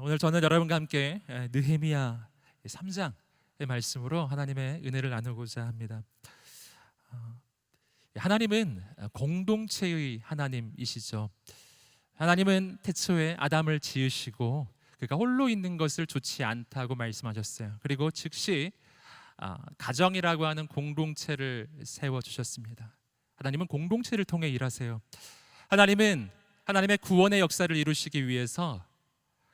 오늘 저는 여러분과 함께 느헤미야 3장의 말씀으로 하나님의 은혜를 나누고자 합니다. 하나님은 공동체의 하나님이시죠. 하나님은 태초에 아담을 지으시고 그가 홀로 있는 것을 좋지 않다고 말씀하셨어요. 그리고 즉시 가정이라고 하는 공동체를 세워주셨습니다. 하나님은 공동체를 통해 일하세요. 하나님은 하나님의 구원의 역사를 이루시기 위해서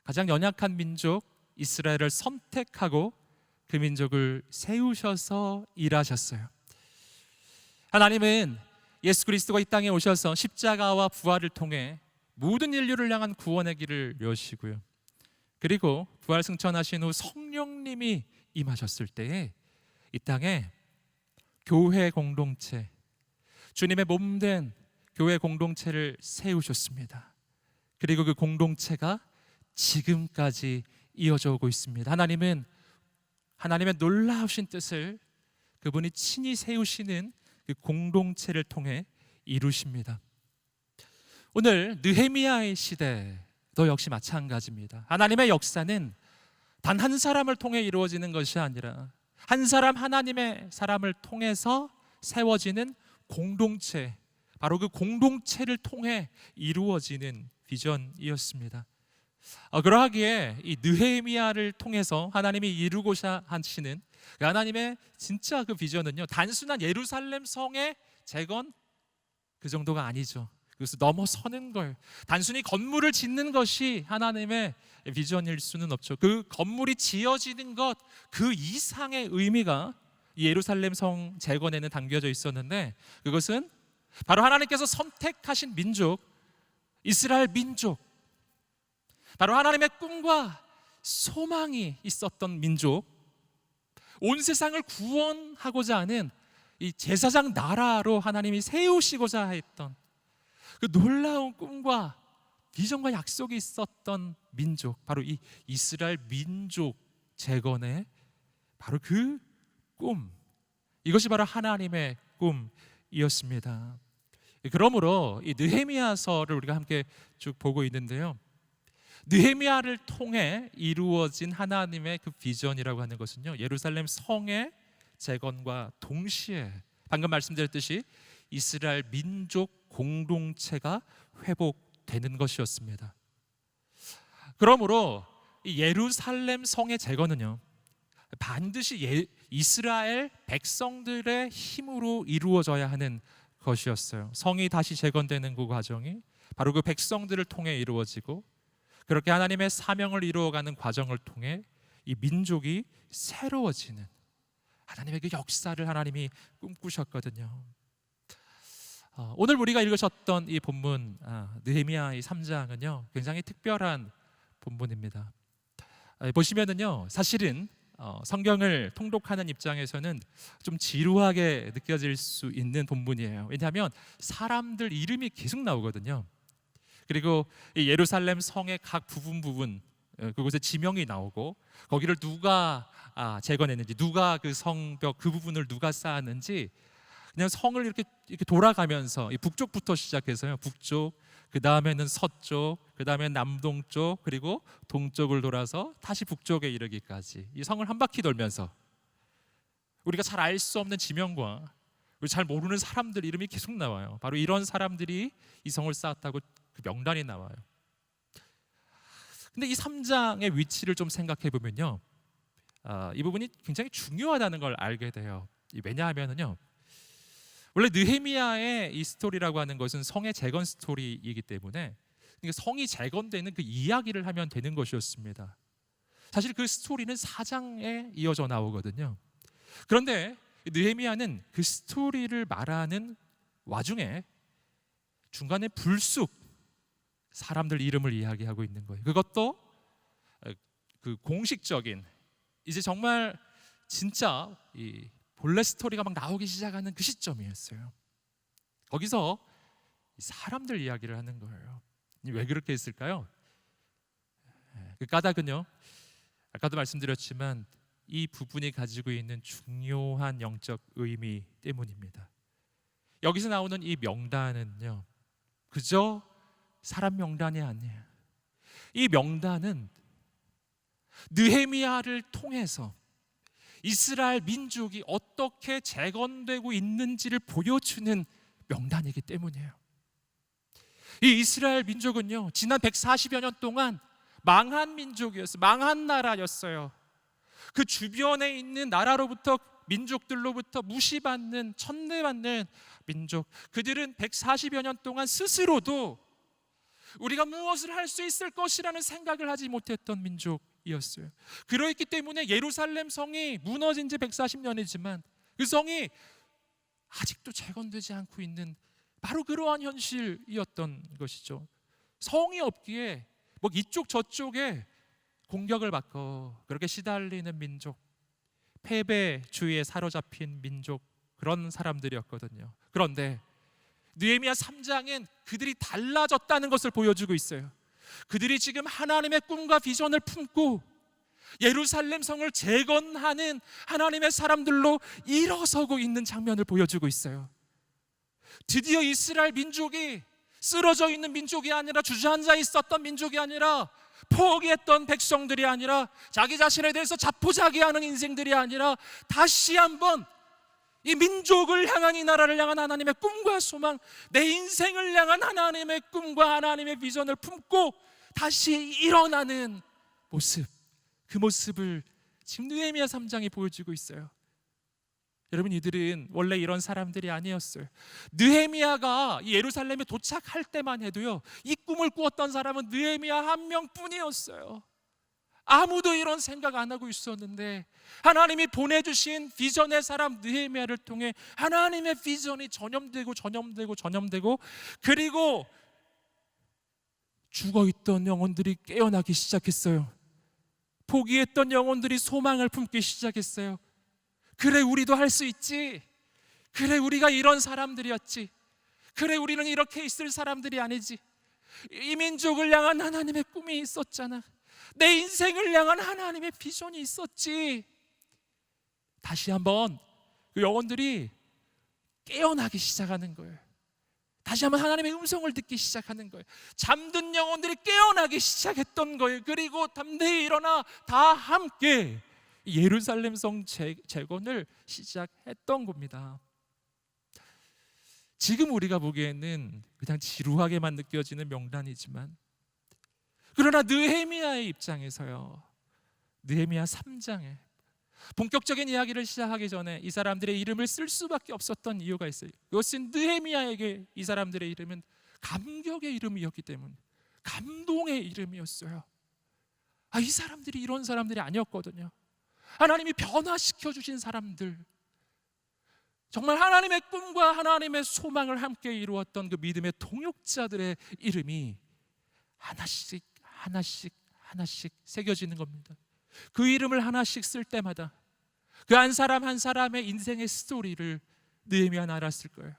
가장 연약한 민족 이스라엘을 선택하고 그 민족을 세우셔서 일하셨어요. 하나님은 예수 그리스도가 이 땅에 오셔서 십자가와 부활을 통해 모든 인류를 향한 구원의 길을 여시고요. 그리고 부활 승천하신 후 성령님이 임하셨을 때에 이 땅에 교회 공동체, 주님의 몸된 교회 공동체를 세우셨습니다. 그리고 그 공동체가 지금까지 이어져 오고 있습니다. 하나님은 하나님의 놀라우신 뜻을 그분이 친히 세우시는 그 공동체를 통해 이루십니다. 오늘 느헤미야의 시대도 역시 마찬가지입니다. 하나님의 역사는 단 한 사람을 통해 이루어지는 것이 아니라 한 사람 하나님의 사람을 통해서 세워지는 공동체, 바로 그 공동체를 통해 이루어지는 비전이었습니다. 그러하기에 이 느헤미야를 통해서 하나님이 이루고자 하시는 하나님의 진짜 그 비전은요, 단순한 예루살렘 성의 재건 그 정도가 아니죠. 그것을 넘어서는 걸, 단순히 건물을 짓는 것이 하나님의 비전일 수는 없죠. 그 건물이 지어지는 것 그 이상의 의미가 이 예루살렘 성 재건에는 담겨져 있었는데, 그것은 바로 하나님께서 선택하신 민족, 이스라엘 민족, 바로 하나님의 꿈과 소망이 있었던 민족, 온 세상을 구원하고자 하는 이 제사장 나라로 하나님이 세우시고자 했던 그 놀라운 꿈과 비전과 약속이 있었던 민족, 바로 이 이스라엘 민족 재건의 바로 그 꿈, 이것이 바로 하나님의 꿈이었습니다. 그러므로 이 느헤미야서를 우리가 함께 쭉 보고 있는데요, 느헤미야를 통해 이루어진 하나님의 그 비전이라고 하는 것은요, 예루살렘 성의 재건과 동시에 방금 말씀드렸듯이 이스라엘 민족 공동체가 회복되는 것이었습니다. 그러므로 이 예루살렘 성의 재건은요, 반드시 이스라엘 백성들의 힘으로 이루어져야 하는 것이었어요. 성이 다시 재건되는 그 과정이 바로 그 백성들을 통해 이루어지고, 그렇게 하나님의 사명을 이루어가는 과정을 통해 이 민족이 새로워지는 하나님의 그 역사를 하나님이 꿈꾸셨거든요. 오늘 우리가 읽으셨던 이 본문 느헤미야 이 3장은요, 굉장히 특별한 본문입니다. 보시면은요, 사실은 성경을 통독하는 입장에서는 좀 지루하게 느껴질 수 있는 본문이에요. 왜냐하면 사람들 이름이 계속 나오거든요. 그리고 이 예루살렘 성의 각 부분 그곳에 지명이 나오고, 거기를 누가 재건했는지, 누가 그 성벽 그 부분을 누가 쌓았는지, 그냥 성을 이렇게 돌아가면서 이 북쪽부터 시작해서요, 북쪽, 그 다음에는 서쪽, 그 다음에 남동쪽, 그리고 동쪽을 돌아서 다시 북쪽에 이르기까지 이 성을 한 바퀴 돌면서 우리가 잘 알 수 없는 지명과 우리 잘 모르는 사람들 이름이 계속 나와요. 바로 이런 사람들이 이 성을 쌓았다고 그 명단이 나와요. 근데 이 3장의 위치를 좀 생각해 보면요, 이 부분이 굉장히 중요하다는 걸 알게 돼요. 왜냐하면요, 원래 느헤미야의 이 스토리라고 하는 것은 성의 재건 스토리이기 때문에 성이 재건되는 그 이야기를 하면 되는 것이었습니다. 사실 그 스토리는 4장에 이어져 나오거든요. 그런데 느헤미야는 그 스토리를 말하는 와중에 중간에 불쑥 사람들 이름을 이야기하고 있는 거예요. 그것도 그 공식적인, 이제 정말 진짜 이 본래 스토리가 막 나오기 시작하는 그 시점이었어요. 거기서 사람들 이야기를 하는 거예요. 왜 그렇게 했을까요? 그 까닭은요, 아까도 말씀드렸지만 이 부분이 가지고 있는 중요한 영적 의미 때문입니다. 여기서 나오는 이 명단은요, 그저 사람 명단이 아니에요. 이 명단은 느헤미야를 통해서 이스라엘 민족이 어떻게 재건되고 있는지를 보여주는 명단이기 때문이에요. 이 이스라엘 민족은요, 지난 140여 년 동안 망한 민족이었어요. 망한 나라였어요. 그 주변에 있는 나라로부터, 민족들로부터 무시받는, 천대받는 민족. 그들은 140여 년 동안 스스로도 우리가 무엇을 할 수 있을 것이라는 생각을 하지 못했던 민족이었어요. 그렇기 때문에 예루살렘 성이 무너진 지 140년이지만 그 성이 아직도 재건되지 않고 있는 바로 그러한 현실이었던 것이죠. 성이 없기에 뭐 이쪽 저쪽에 공격을 받고 그렇게 시달리는 민족, 패배주의에 사로잡힌 민족, 그런 사람들이었거든요. 그런데 느헤미야 3장은 그들이 달라졌다는 것을 보여주고 있어요. 그들이 지금 하나님의 꿈과 비전을 품고 예루살렘 성을 재건하는 하나님의 사람들로 일어서고 있는 장면을 보여주고 있어요. 드디어 이스라엘 민족이 쓰러져 있는 민족이 아니라, 주저앉아 있었던 민족이 아니라, 포기했던 백성들이 아니라, 자기 자신에 대해서 자포자기하는 인생들이 아니라, 다시 한번 이 민족을 향한, 이 나라를 향한 하나님의 꿈과 소망, 내 인생을 향한 하나님의 꿈과 하나님의 비전을 품고 다시 일어나는 모습, 그 모습을 지금 느헤미야 3장이 보여주고 있어요. 여러분, 이들은 원래 이런 사람들이 아니었어요. 느헤미야가 예루살렘에 도착할 때만 해도요, 이 꿈을 꾸었던 사람은 느헤미야 한 명뿐이었어요. 아무도 이런 생각 안 하고 있었는데 하나님이 보내주신 비전의 사람 느헤미야를 통해 하나님의 비전이 전염되고 그리고 죽어있던 영혼들이 깨어나기 시작했어요. 포기했던 영혼들이 소망을 품기 시작했어요. 그래, 우리도 할 수 있지. 그래, 우리가 이런 사람들이었지. 그래, 우리는 이렇게 있을 사람들이 아니지. 이 민족을 향한 하나님의 꿈이 있었잖아. 내 인생을 향한 하나님의 비전이 있었지. 다시 한번 그 영혼들이 깨어나기 시작하는 거예요. 다시 한번 하나님의 음성을 듣기 시작하는 거예요. 잠든 영혼들이 깨어나기 시작했던 거예요. 그리고 담대히 일어나 다 함께 예루살렘 성 재건을 시작했던 겁니다. 지금 우리가 보기에는 그냥 지루하게만 느껴지는 명단이지만, 그러나 느헤미야의 입장에서요, 느헤미야 3장에 본격적인 이야기를 시작하기 전에 이 사람들의 이름을 쓸 수밖에 없었던 이유가 있어요. 그것은 느헤미야에게 이 사람들의 이름은 감격의 이름이었기 때문에, 감동의 이름이었어요. 이 사람들이 이런 사람들이 아니었거든요. 하나님이 변화시켜 주신 사람들, 정말 하나님의 꿈과 하나님의 소망을 함께 이루었던 그 믿음의 동역자들의 이름이 하나씩 새겨지는 겁니다. 그 이름을 하나씩 쓸 때마다 그 한 사람 한 사람의 인생의 스토리를 느헤미야는 알았을 거예요.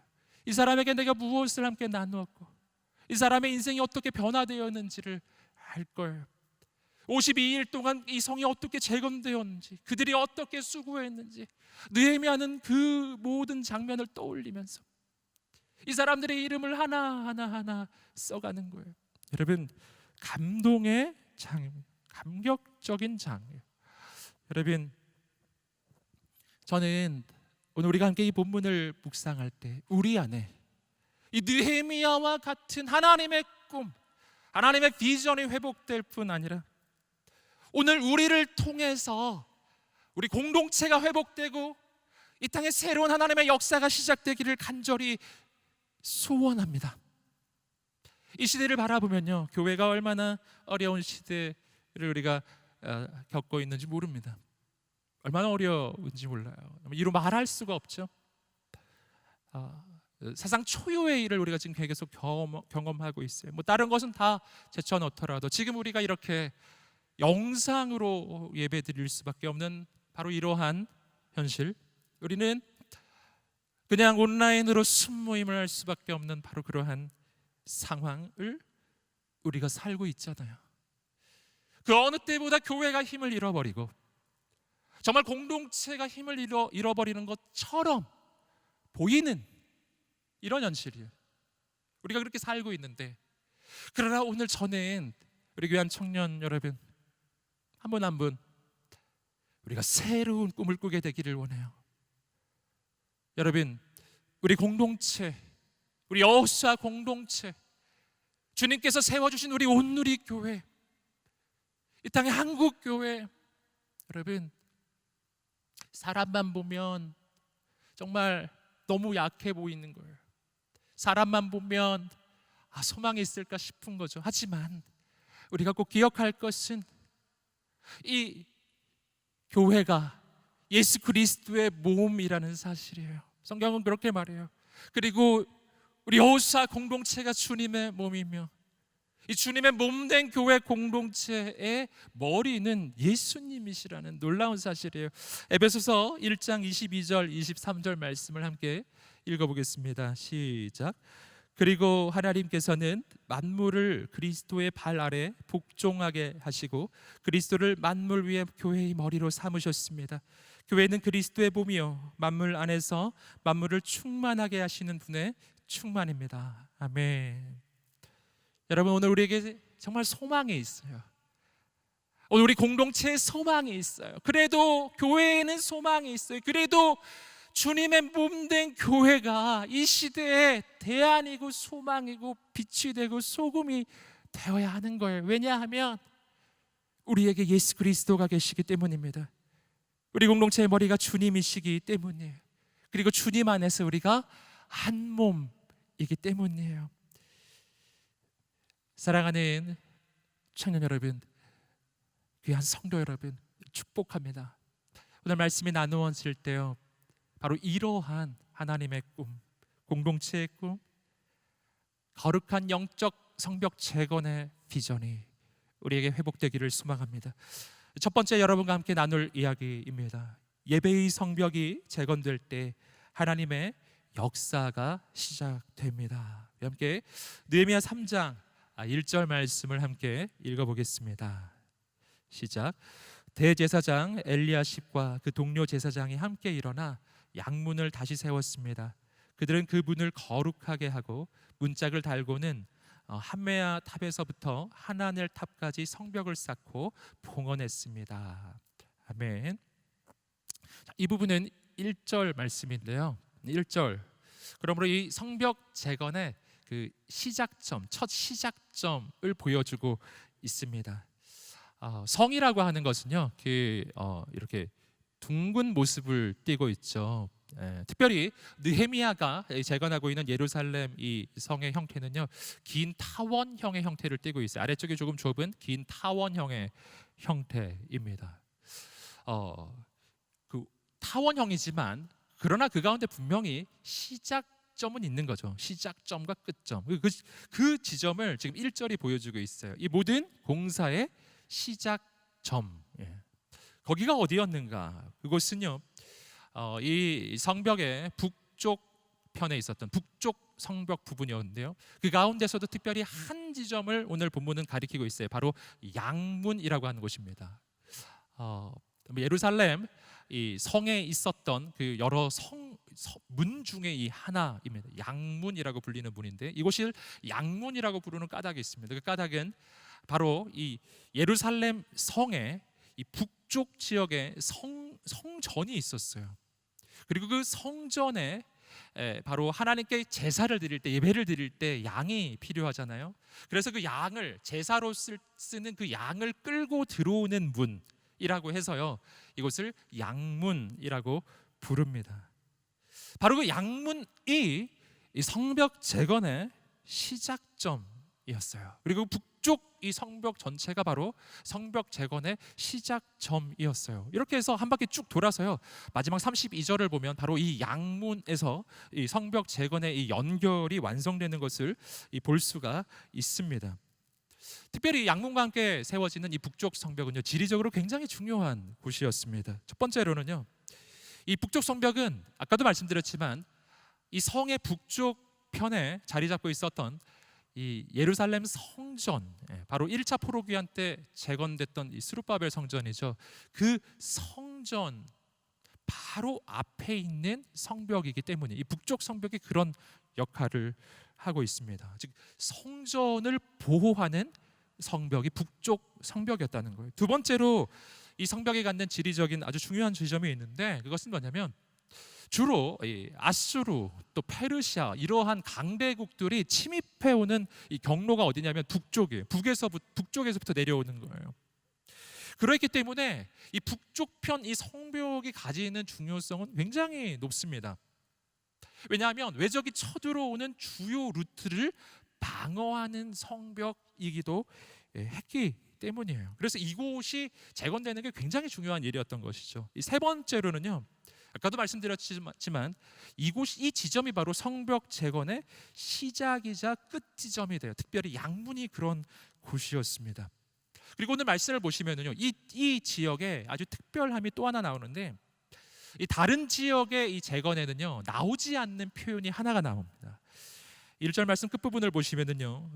이 사람에게 내가 무엇을 함께 나누었고 이 사람의 인생이 어떻게 변화되었는지를 알 거예요. 52일 동안 이 성이 어떻게 재건되었는지, 그들이 어떻게 수고했는지 느헤미야는 그 모든 장면을 떠올리면서 이 사람들의 이름을 하나하나 써가는 거예요. 여러분, 감동의 장입니다. 감격적인 장이에요. 여러분, 저는 오늘 우리가 함께 이 본문을 묵상할 때 우리 안에 이 느헤미야와 같은 하나님의 꿈, 하나님의 비전이 회복될 뿐 아니라 오늘 우리를 통해서 우리 공동체가 회복되고 이 땅에 새로운 하나님의 역사가 시작되기를 간절히 소원합니다. 이 시대를 바라보면요, 교회가 얼마나 어려운 시대를 우리가 겪고 있는지 모릅니다. 얼마나 어려운지 몰라요. 이루 말할 수가 없죠. 사상 초유의 일을 우리가 지금 계속 경험하고 있어요. 뭐 다른 것은 다 제쳐놓더라도 지금 우리가 이렇게 영상으로 예배 드릴 수밖에 없는 바로 이러한 현실, 우리는 그냥 온라인으로 순모임을 할 수밖에 없는 바로 그러한 상황을 우리가 살고 있잖아요. 그 어느 때보다 교회가 힘을 잃어버리고 정말 공동체가 힘을 잃어버리는 것처럼 보이는 이런 현실이에요. 우리가 그렇게 살고 있는데, 그러나 오늘 저는 우리 교회 한 청년 여러분, 한 분 한 분 우리가 새로운 꿈을 꾸게 되기를 원해요. 여러분, 우리 공동체, 우리 여호수아 공동체, 주님께서 세워주신 우리 온누리 교회, 이 땅의 한국 교회, 여러분, 사람만 보면 정말 너무 약해 보이는 거예요. 사람만 보면 소망이 있을까 싶은 거죠. 하지만 우리가 꼭 기억할 것은 이 교회가 예수 그리스도의 몸이라는 사실이에요. 성경은 그렇게 말해요. 그리고 우리 여호수아 공동체가 주님의 몸이며 이 주님의 몸된 교회 공동체의 머리는 예수님이시라는 놀라운 사실이에요. 에베소서 1장 22절 23절 말씀을 함께 읽어보겠습니다. 시작. 그리고 하나님께서는 만물을 그리스도의 발 아래 복종하게 하시고 그리스도를 만물 위에 교회의 머리로 삼으셨습니다. 교회는 그리스도의 몸이요 만물 안에서 만물을 충만하게 하시는 분의 충만입니다. 아멘. 여러분, 오늘 우리에게 정말 소망이 있어요. 오늘 우리 공동체에 소망이 있어요. 그래도 교회에는 소망이 있어요. 그래도 주님의 몸된 교회가 이 시대에 대안이고 소망이고 빛이 되고 소금이 되어야 하는 거예요. 왜냐하면 우리에게 예수 그리스도가 계시기 때문입니다. 우리 공동체의 머리가 주님이시기 때문이에요. 그리고 주님 안에서 우리가 한 몸이기 때문이에요. 사랑하는 청년 여러분, 귀한 성도 여러분, 축복합니다. 오늘 말씀이 나누어질 때요, 바로 이러한 하나님의 꿈, 공동체의 꿈, 거룩한 영적 성벽 재건의 비전이 우리에게 회복되기를 소망합니다. 첫 번째, 여러분과 함께 나눌 이야기입니다. 예배의 성벽이 재건될 때 하나님의 역사가 시작됩니다. 함께 느헤미야 3장 1절 말씀을 함께 읽어보겠습니다. 시작. 대제사장 엘리야십과 그 동료 제사장이 함께 일어나 양문을 다시 세웠습니다. 그들은 그 문을 거룩하게 하고 문짝을 달고는 한메아 탑에서부터 하나넬 탑까지 성벽을 쌓고 봉헌했습니다. 아멘. 이 부분은 1절 말씀인데요. 1절. 그러므로 이 성벽 재건의 그 시작점, 첫 시작점을 보여주고 있습니다. 성이라고 하는 것은요, 이렇게 둥근 모습을 띠고 있죠. 특별히 느헤미야가 재건하고 있는 예루살렘 이 성의 형태는요, 긴 타원형의 형태를 띠고 있어요. 아래쪽이 조금 좁은 긴 타원형의 형태입니다. 그 타원형이지만 그러나 그 가운데 분명히 시작점은 있는 거죠. 시작점과 끝점. 그 지점을 지금 1절이 보여주고 있어요. 이 모든 공사의 시작점. 거기가 어디였는가? 그곳은요, 이 성벽의 북쪽 편에 있었던 북쪽 성벽 부분이었는데요. 그 가운데서도 특별히 한 지점을 오늘 본문은 가리키고 있어요. 바로 양문이라고 하는 곳입니다. 예루살렘 이 성에 있었던 그 여러 문 중에 이 하나입니다. 양문이라고 불리는 문인데 이곳을 양문이라고 부르는 까닭이 있습니다. 그 까닭은 바로 이 예루살렘 성의 이 북쪽 지역에 성전이 있었어요. 그리고 그 성전에 바로 하나님께 제사를 드릴 때, 예배를 드릴 때 양이 필요하잖아요. 그래서 그 양을 제사로 쓰는 그 양을 끌고 들어오는 문이라고 해서요, 이곳을 양문이라고 부릅니다. 바로 그 양문이 이 성벽 재건의 시작점이었어요. 그리고 북쪽 이 성벽 전체가 바로 성벽 재건의 시작점이었어요. 이렇게 해서 한 바퀴 쭉 돌아서요, 마지막 32절을 보면 바로 이 양문에서 이 성벽 재건의 이 연결이 완성되는 것을 볼 수가 있습니다. 특별히 양문과 함께 세워지는 이 북쪽 성벽은요, 지리적으로 굉장히 중요한 곳이었습니다. 첫 번째로는요, 이 북쪽 성벽은 아까도 말씀드렸지만 이 성의 북쪽 편에 자리 잡고 있었던 이 예루살렘 성전, 바로 1차 포로기한 때 재건됐던 이 스룹바벨 성전이죠. 그 성전 바로 앞에 있는 성벽이기 때문에 이 북쪽 성벽이 그런 역할을 하고 있습니다. 즉 성전을 보호하는 성벽이 북쪽 성벽이었다는 거예요. 두 번째로 이 성벽이 갖는 지리적인 아주 중요한 지점이 있는데, 그것은 뭐냐면 주로 이 아수르 또 페르시아 이러한 강대국들이 침입해 오는 이 경로가 어디냐면 북쪽이에요. 북쪽에서부터 내려오는 거예요. 그렇기 때문에 이 북쪽 편 이 성벽이 가지는 중요성은 굉장히 높습니다. 왜냐하면 외적이 쳐들어오는 주요 루트를 방어하는 성벽이기도 했기 때문이에요. 그래서 이곳이 재건되는 게 굉장히 중요한 일이었던 것이죠. 이 세 번째로는요, 아까도 말씀드렸지만 이 지점이 바로 성벽 재건의 시작이자 끝 지점이 돼요. 특별히 양문이 그런 곳이었습니다. 그리고 오늘 말씀을 보시면은요, 이 지역에 아주 특별함이 또 하나 나오는데, 이 다른 지역의 이 재건에는요 나오지 않는 표현이 하나가 나옵니다. 1절 말씀 끝부분을 보시면은요,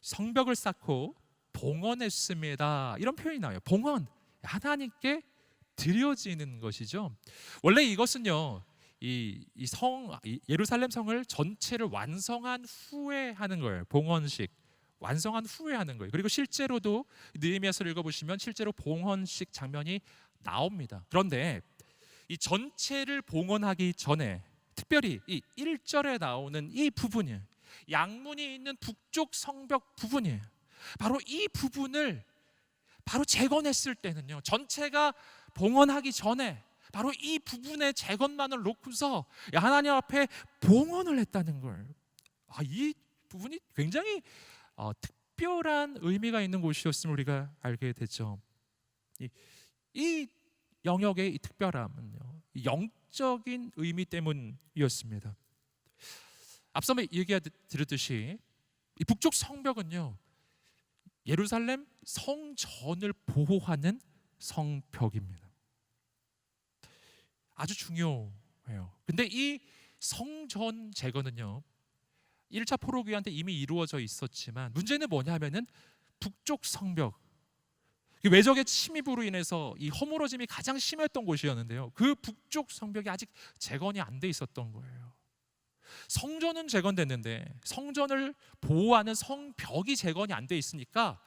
성벽을 쌓고 봉헌했습니다, 이런 표현이 나와요. 봉헌, 하나님께 드려지는 것이죠. 원래 이것은요, 예루살렘 성을 전체를 완성한 후에 하는 거예요. 봉헌식, 완성한 후에 하는 거예요. 그리고 실제로도 느헤미야서를 읽어보시면 실제로 봉헌식 장면이 나옵니다. 그런데 이 전체를 봉헌하기 전에 특별히 이 1절에 나오는 이 부분이에요. 양문이 있는 북쪽 성벽 부분이에요. 바로 이 부분을 바로 재건했을 때는요, 전체가 봉헌하기 전에 바로 이 부분의 재건만을 놓고서 하나님 앞에 봉헌을 했다는 거예요. 이 부분이 굉장히 특별한 의미가 있는 곳이었음을 우리가 알게 되죠. 이 영역의 이 특별함은요, 영적인 의미 때문이었습니다. 앞서 얘기 드렸듯이 이 북쪽 성벽은요, 예루살렘 성전을 보호하는 성벽입니다. 아주 중요해요. 근데 이 성전 재건은요, 1차 포로기한 때 이미 이루어져 있었지만 문제는 뭐냐면은 북쪽 성벽, 외적의 침입으로 인해서 이 허물어짐이 가장 심했던 곳이었는데요, 그 북쪽 성벽이 아직 재건이 안 돼 있었던 거예요. 성전은 재건됐는데 성전을 보호하는 성벽이 재건이 안 돼 있으니까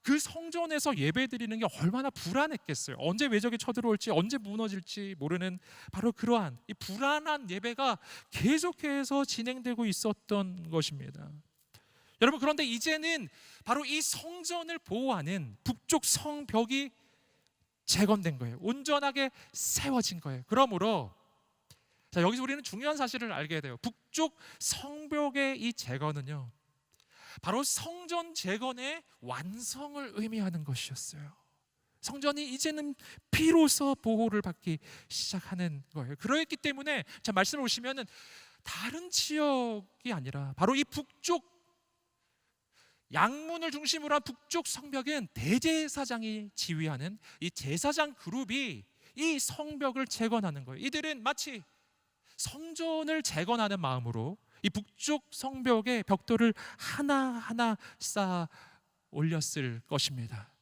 그 성전에서 예배드리는 게 얼마나 불안했겠어요. 언제 외적이 쳐들어올지, 언제 무너질지 모르는 바로 그러한 이 불안한 예배가 계속해서 진행되고 있었던 것입니다. 여러분, 그런데 이제는 바로 이 성전을 보호하는 북쪽 성벽이 재건된 거예요. 온전하게 세워진 거예요. 그러므로 여기서 우리는 중요한 사실을 알게 돼요. 북쪽 성벽의 이 재건은요, 바로 성전 재건의 완성을 의미하는 것이었어요. 성전이 이제는 비로소 보호를 받기 시작하는 거예요. 그렇기 때문에 말씀을 보시면은 다른 지역이 아니라 바로 이 북쪽 양문을 중심으로 한 북쪽 성벽은 대제사장이 지휘하는 이 제사장 그룹이 이 성벽을 재건하는 거예요. 이들은 마치 성전을 재건하는 마음으로 이 북쪽 성벽의 벽돌을 하나하나 쌓아 올렸을 것입니다.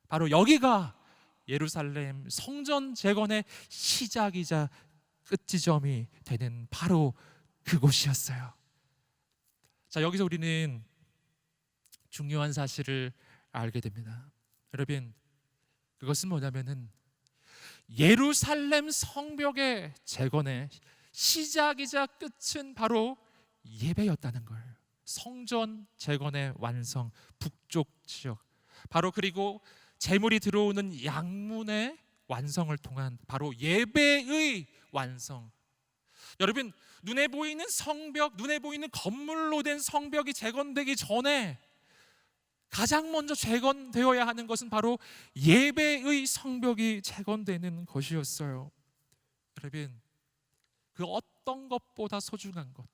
바로 여기가 예루살렘 성전 재건의 시작이자 끝지점이 되는 바로 그곳이었어요. 여기서 우리는 중요한 사실을 알게 됩니다. 여러분, 그것은 뭐냐면은 예루살렘 성벽의 재건의 시작이자 끝은 바로 예배였다는 거예요. 성전 재건의 완성, 북쪽 지역, 바로 그리고 제물이 들어오는 양문의 완성을 통한 바로 예배의 완성. 여러분, 눈에 보이는 성벽, 눈에 보이는 건물로 된 성벽이 재건되기 전에 가장 먼저 재건되어야 하는 것은 바로 예배의 성벽이 재건되는 것이었어요. 여러분, 그 어떤 것보다 소중한 것,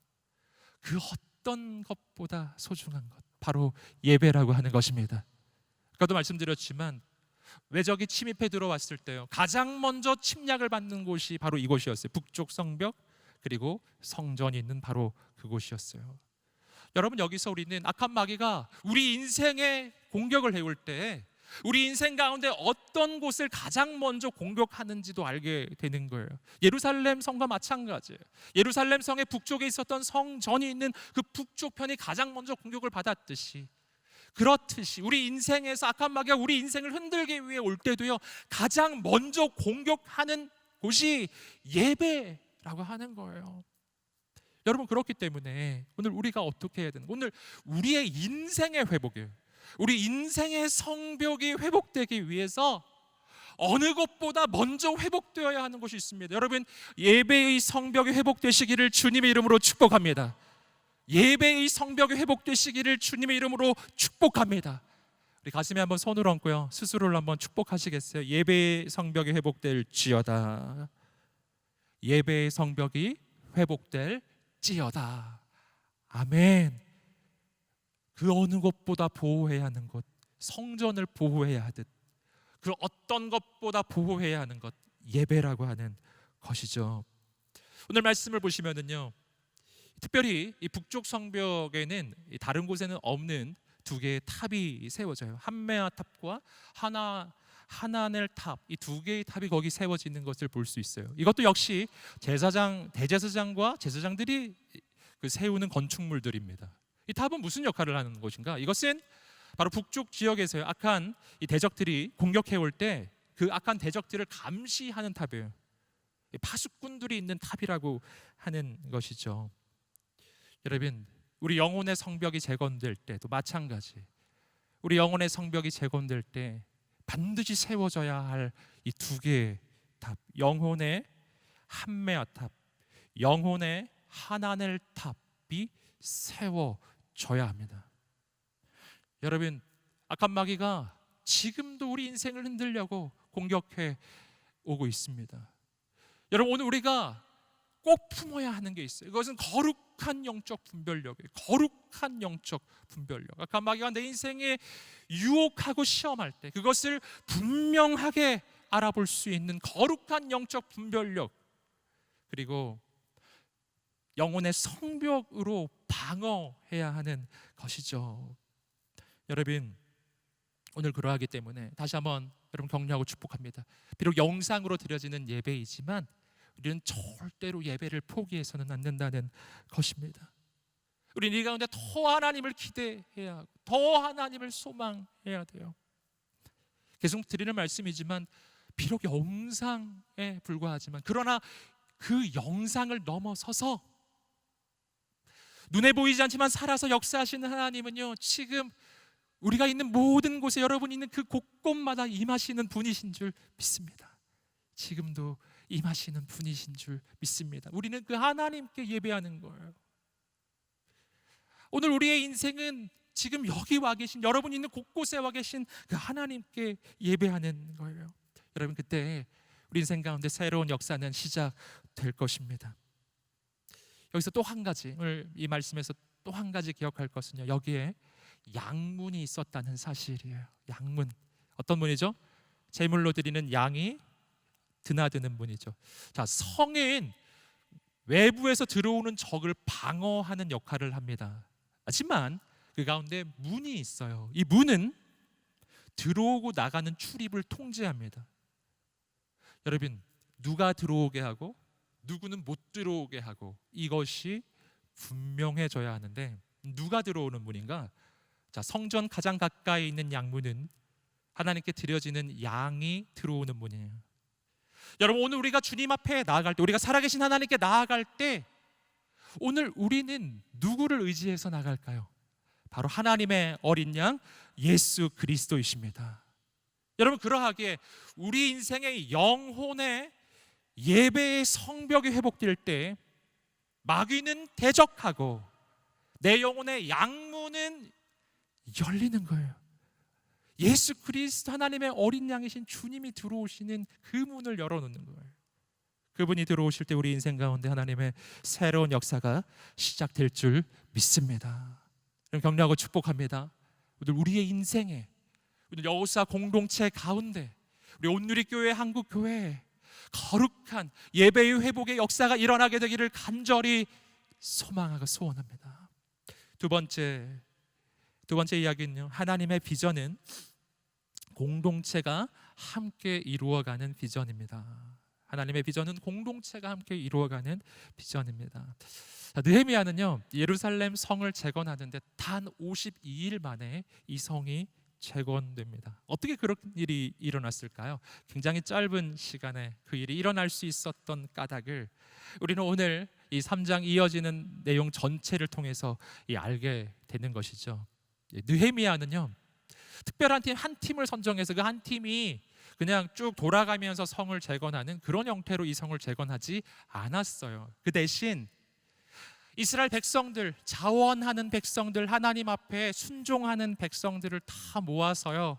그 어떤 것보다 소중한 것, 바로 예배라고 하는 것입니다. 아까도 말씀드렸지만 외적이 침입해 들어왔을 때요, 가장 먼저 침략을 받는 곳이 바로 이곳이었어요. 북쪽 성벽, 그리고 성전이 있는 바로 그곳이었어요. 여러분, 여기서 우리는 악한 마귀가 우리 인생에 공격을 해올 때 우리 인생 가운데 어떤 곳을 가장 먼저 공격하는지도 알게 되는 거예요. 예루살렘 성과 마찬가지예요. 예루살렘 성의 북쪽에 있었던 성전이 있는 그 북쪽 편이 가장 먼저 공격을 받았듯이 그렇듯이 우리 인생에서 악한 마귀가 우리 인생을 흔들기 위해 올 때도요, 가장 먼저 공격하는 곳이 예배라고 하는 거예요. 여러분, 그렇기 때문에 오늘 우리가 어떻게 해야 되는, 오늘 우리의 인생의 회복이에요. 우리 인생의 성벽이 회복되기 위해서 어느 것보다 먼저 회복되어야 하는 것이 있습니다. 여러분, 예배의 성벽이 회복되시기를 주님의 이름으로 축복합니다. 예배의 성벽이 회복되시기를 주님의 이름으로 축복합니다. 우리 가슴에 한번 손을 얹고요, 스스로를 한번 축복하시겠어요? 예배의 성벽이 회복될지어다. 예배의 성벽이 회복될지어다. 아멘. 그 어느 것보다 보호해야 하는 것, 성전을 보호해야 하듯 그 어떤 것보다 보호해야 하는 것, 예배라고 하는 것이죠. 오늘 말씀을 보시면은요, 특별히 이 북쪽 성벽에는 다른 곳에는 없는 두 개의 탑이 세워져요. 한메아 탑과 하나넬 탑, 이 두 개의 탑이 거기 세워지는 것을 볼 수 있어요. 이것도 역시 대제사장과 제사장들이 세우는 건축물들입니다. 이 탑은 무슨 역할을 하는 것인가? 이것은 바로 북쪽 지역에서요, 악한 이 대적들이 공격해 올 때 그 악한 대적들을 감시하는 탑이에요. 파수꾼들이 있는 탑이라고 하는 것이죠. 여러분, 우리 영혼의 성벽이 재건될 때도 마찬가지. 우리 영혼의 성벽이 재건될 때 반드시 세워져야 할 이 두 개의 탑, 영혼의 한메아 탑, 영혼의 하나넬 탑이 세워져야 합니다. 여러분, 악한 마귀가 지금도 우리 인생을 흔들려고 공격해 오고 있습니다. 여러분, 오늘 우리가 꼭 품어야 하는 게 있어요. 이것은 거룩한 영적 분별력이에요. 거룩한 영적 분별력. 악한 마귀가 내 인생에 유혹하고 시험할 때 그것을 분명하게 알아볼 수 있는 거룩한 영적 분별력, 그리고 영혼의 성벽으로 방어해야 하는 것이죠. 여러분, 오늘 그러하기 때문에 다시 한번 여러분 격려하고 축복합니다. 비록 영상으로 드려지는 예배이지만 우리는 절대로 예배를 포기해서는 안 된다는 것입니다. 우리는 이 가운데 더 하나님을 기대해야 하고 더 하나님을 소망해야 돼요. 계속 드리는 말씀이지만 비록 영상에 불과하지만, 그러나 그 영상을 넘어서서 눈에 보이지 않지만 살아서 역사하시는 하나님은요, 지금 우리가 있는 모든 곳에, 여러분이 있는 그 곳곳마다 임하시는 분이신 줄 믿습니다. 지금도 임하시는 분이신 줄 믿습니다. 우리는 그 하나님께 예배하는 거예요. 오늘 우리의 인생은 지금 여기 와 계신, 여러분 있는 곳곳에 와 계신 그 하나님께 예배하는 거예요. 여러분, 그때 우리 인생 가운데 새로운 역사는 시작될 것입니다. 여기서 또 한 가지, 오늘 이 말씀에서 또 한 가지 기억할 것은요, 여기에 양문이 있었다는 사실이에요. 양문, 어떤 문이죠? 제물로 드리는 양이 드나드는 문이죠. 자, 성은 외부에서 들어오는 적을 방어하는 역할을 합니다. 하지만 그 가운데 문이 있어요. 이 문은 들어오고 나가는 출입을 통제합니다. 여러분, 누가 들어오게 하고 누구는 못 들어오게 하고, 이것이 분명해져야 하는데, 누가 들어오는 문인가? 자, 성전 가장 가까이 있는 양문은 하나님께 드려지는 양이 들어오는 문이에요. 여러분, 오늘 우리가 주님 앞에 나아갈 때, 우리가 살아계신 하나님께 나아갈 때 오늘 우리는 누구를 의지해서 나갈까요? 바로 하나님의 어린 양 예수 그리스도이십니다. 여러분, 그러하기에 우리 인생의 영혼의 예배의 성벽이 회복될 때 마귀는 대적하고 내 영혼의 양문은 열리는 거예요. 예수 그리스도 하나님의 어린 양이신 주님이 들어오시는 그 문을 열어놓는 거예요. 그분이 들어오실 때 우리 인생 가운데 하나님의 새로운 역사가 시작될 줄 믿습니다. 격려하고 축복합니다. 오늘 우리의 인생에, 오늘 여호사 공동체 가운데, 우리 온누리교회 한국교회에 거룩한 예배의 회복의 역사가 일어나게 되기를 간절히 소망하고 소원합니다. 두 번째 이야기는요, 하나님의 비전은 공동체가 함께 이루어가는 비전입니다. 하나님의 비전은 공동체가 함께 이루어가는 비전입니다. 느헤미야는요, 예루살렘 성을 재건하는데 단 52일 만에 이 성이 재건됩니다. 어떻게 그런 일이 일어났을까요? 굉장히 짧은 시간에 그 일이 일어날 수 있었던 까닭을 우리는 오늘 이 3장 이어지는 내용 전체를 통해서 알게 되는 것이죠. 느헤미야는요, 특별한 한 팀을 선정해서 그 한 팀이 그냥 쭉 돌아가면서 성을 재건하는 그런 형태로 이 성을 재건하지 않았어요. 그 대신 이스라엘 백성들, 자원하는 백성들, 하나님 앞에 순종하는 백성들을 다 모아서요,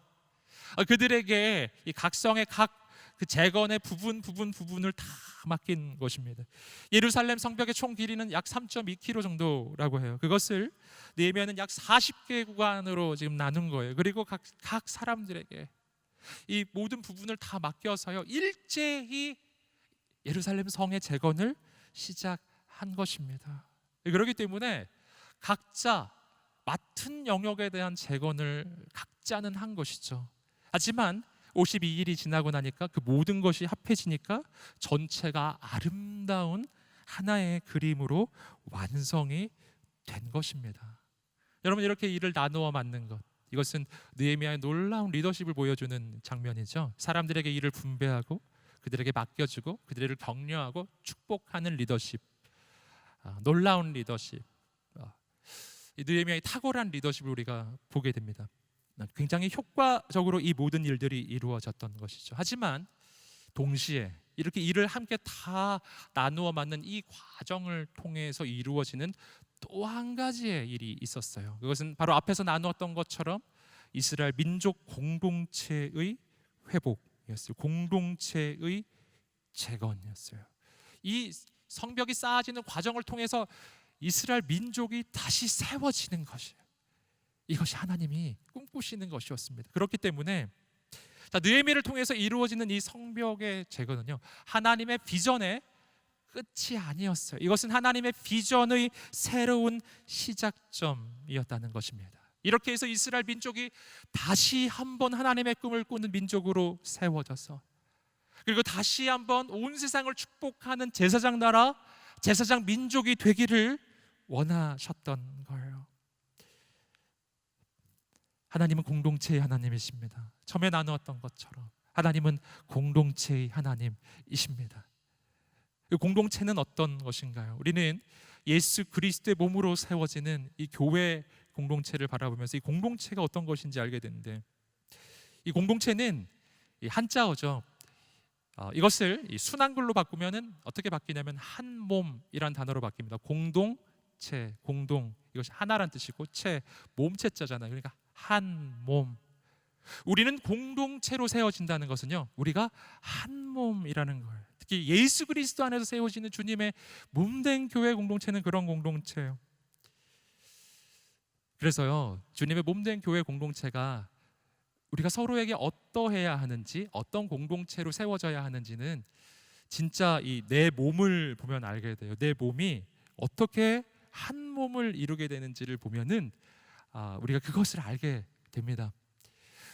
그들에게 이 각성의 각 그 재건의 부분을 다 맡긴 것입니다. 예루살렘 성벽의 총 길이는 약 3.2km 정도라고 해요. 그것을 느헤미야는 약 40개 구간으로 지금 나눈 거예요. 그리고 각 사람들에게 이 모든 부분을 다 맡겨서요, 일제히 예루살렘 성의 재건을 시작한 것입니다. 그렇기 때문에 각자 맡은 영역에 대한 재건을 각자는 한 것이죠. 하지만 52일이 지나고 나니까 그 모든 것이 합해지니까 전체가 아름다운 하나의 그림으로 완성이 된 것입니다. 여러분, 이렇게 일을 나누어 맡는 것, 이것은 느헤미야의 놀라운 리더십을 보여주는 장면이죠. 사람들에게 일을 분배하고 그들에게 맡겨주고 그들을 격려하고 축복하는 리더십, 놀라운 리더십, 이 느헤미야의 탁월한 리더십을 우리가 보게 됩니다. 굉장히 효과적으로 이 모든 일들이 이루어졌던 것이죠. 하지만 동시에 이렇게 일을 함께 다 나누어 맡는 이 과정을 통해서 이루어지는 또 한 가지의 일이 있었어요. 그것은 바로 앞에서 나누었던 것처럼 이스라엘 민족 공동체의 회복이었어요. 공동체의 재건이었어요. 이 성벽이 쌓아지는 과정을 통해서 이스라엘 민족이 다시 세워지는 것이에요. 이것이 하나님이 꿈꾸시는 것이었습니다. 그렇기 때문에 느헤미야를 통해서 이루어지는 이 성벽의 재건은요, 하나님의 비전의 끝이 아니었어요. 이것은 하나님의 비전의 새로운 시작점이었다는 것입니다. 이렇게 해서 이스라엘 민족이 다시 한번 하나님의 꿈을 꾸는 민족으로 세워져서, 그리고 다시 한번 온 세상을 축복하는 제사장 나라, 제사장 민족이 되기를 원하셨던 거예요. 하나님은 공동체의 하나님이십니다. 처음에 나누었던 것처럼 하나님은 공동체의 하나님이십니다. 그 공동체는 어떤 것인가요? 우리는 예수 그리스도의 몸으로 세워지는 이 교회 공동체를 바라보면서 이 공동체가 어떤 것인지 알게 되는데, 이 공동체는 이 한자어죠. 이것을 이 순한글로 바꾸면은 어떻게 바뀌냐면 한 몸이란 단어로 바뀝니다. 공동체, 공동, 이것이 하나란 뜻이고 체, 몸체자잖아요. 그러니까 한 몸. 우리는 공동체로 세워진다는 것은요, 우리가 한 몸이라는 거예요. 특히 예수 그리스도 안에서 세워지는 주님의 몸된 교회 공동체는 그런 공동체예요. 그래서요, 주님의 몸된 교회 공동체가 우리가 서로에게 어떠해야 하는지, 어떤 공동체로 세워져야 하는지는 진짜 이 내 몸을 보면 알게 돼요. 내 몸이 어떻게 한 몸을 이루게 되는지를 보면은 우리가 그것을 알게 됩니다.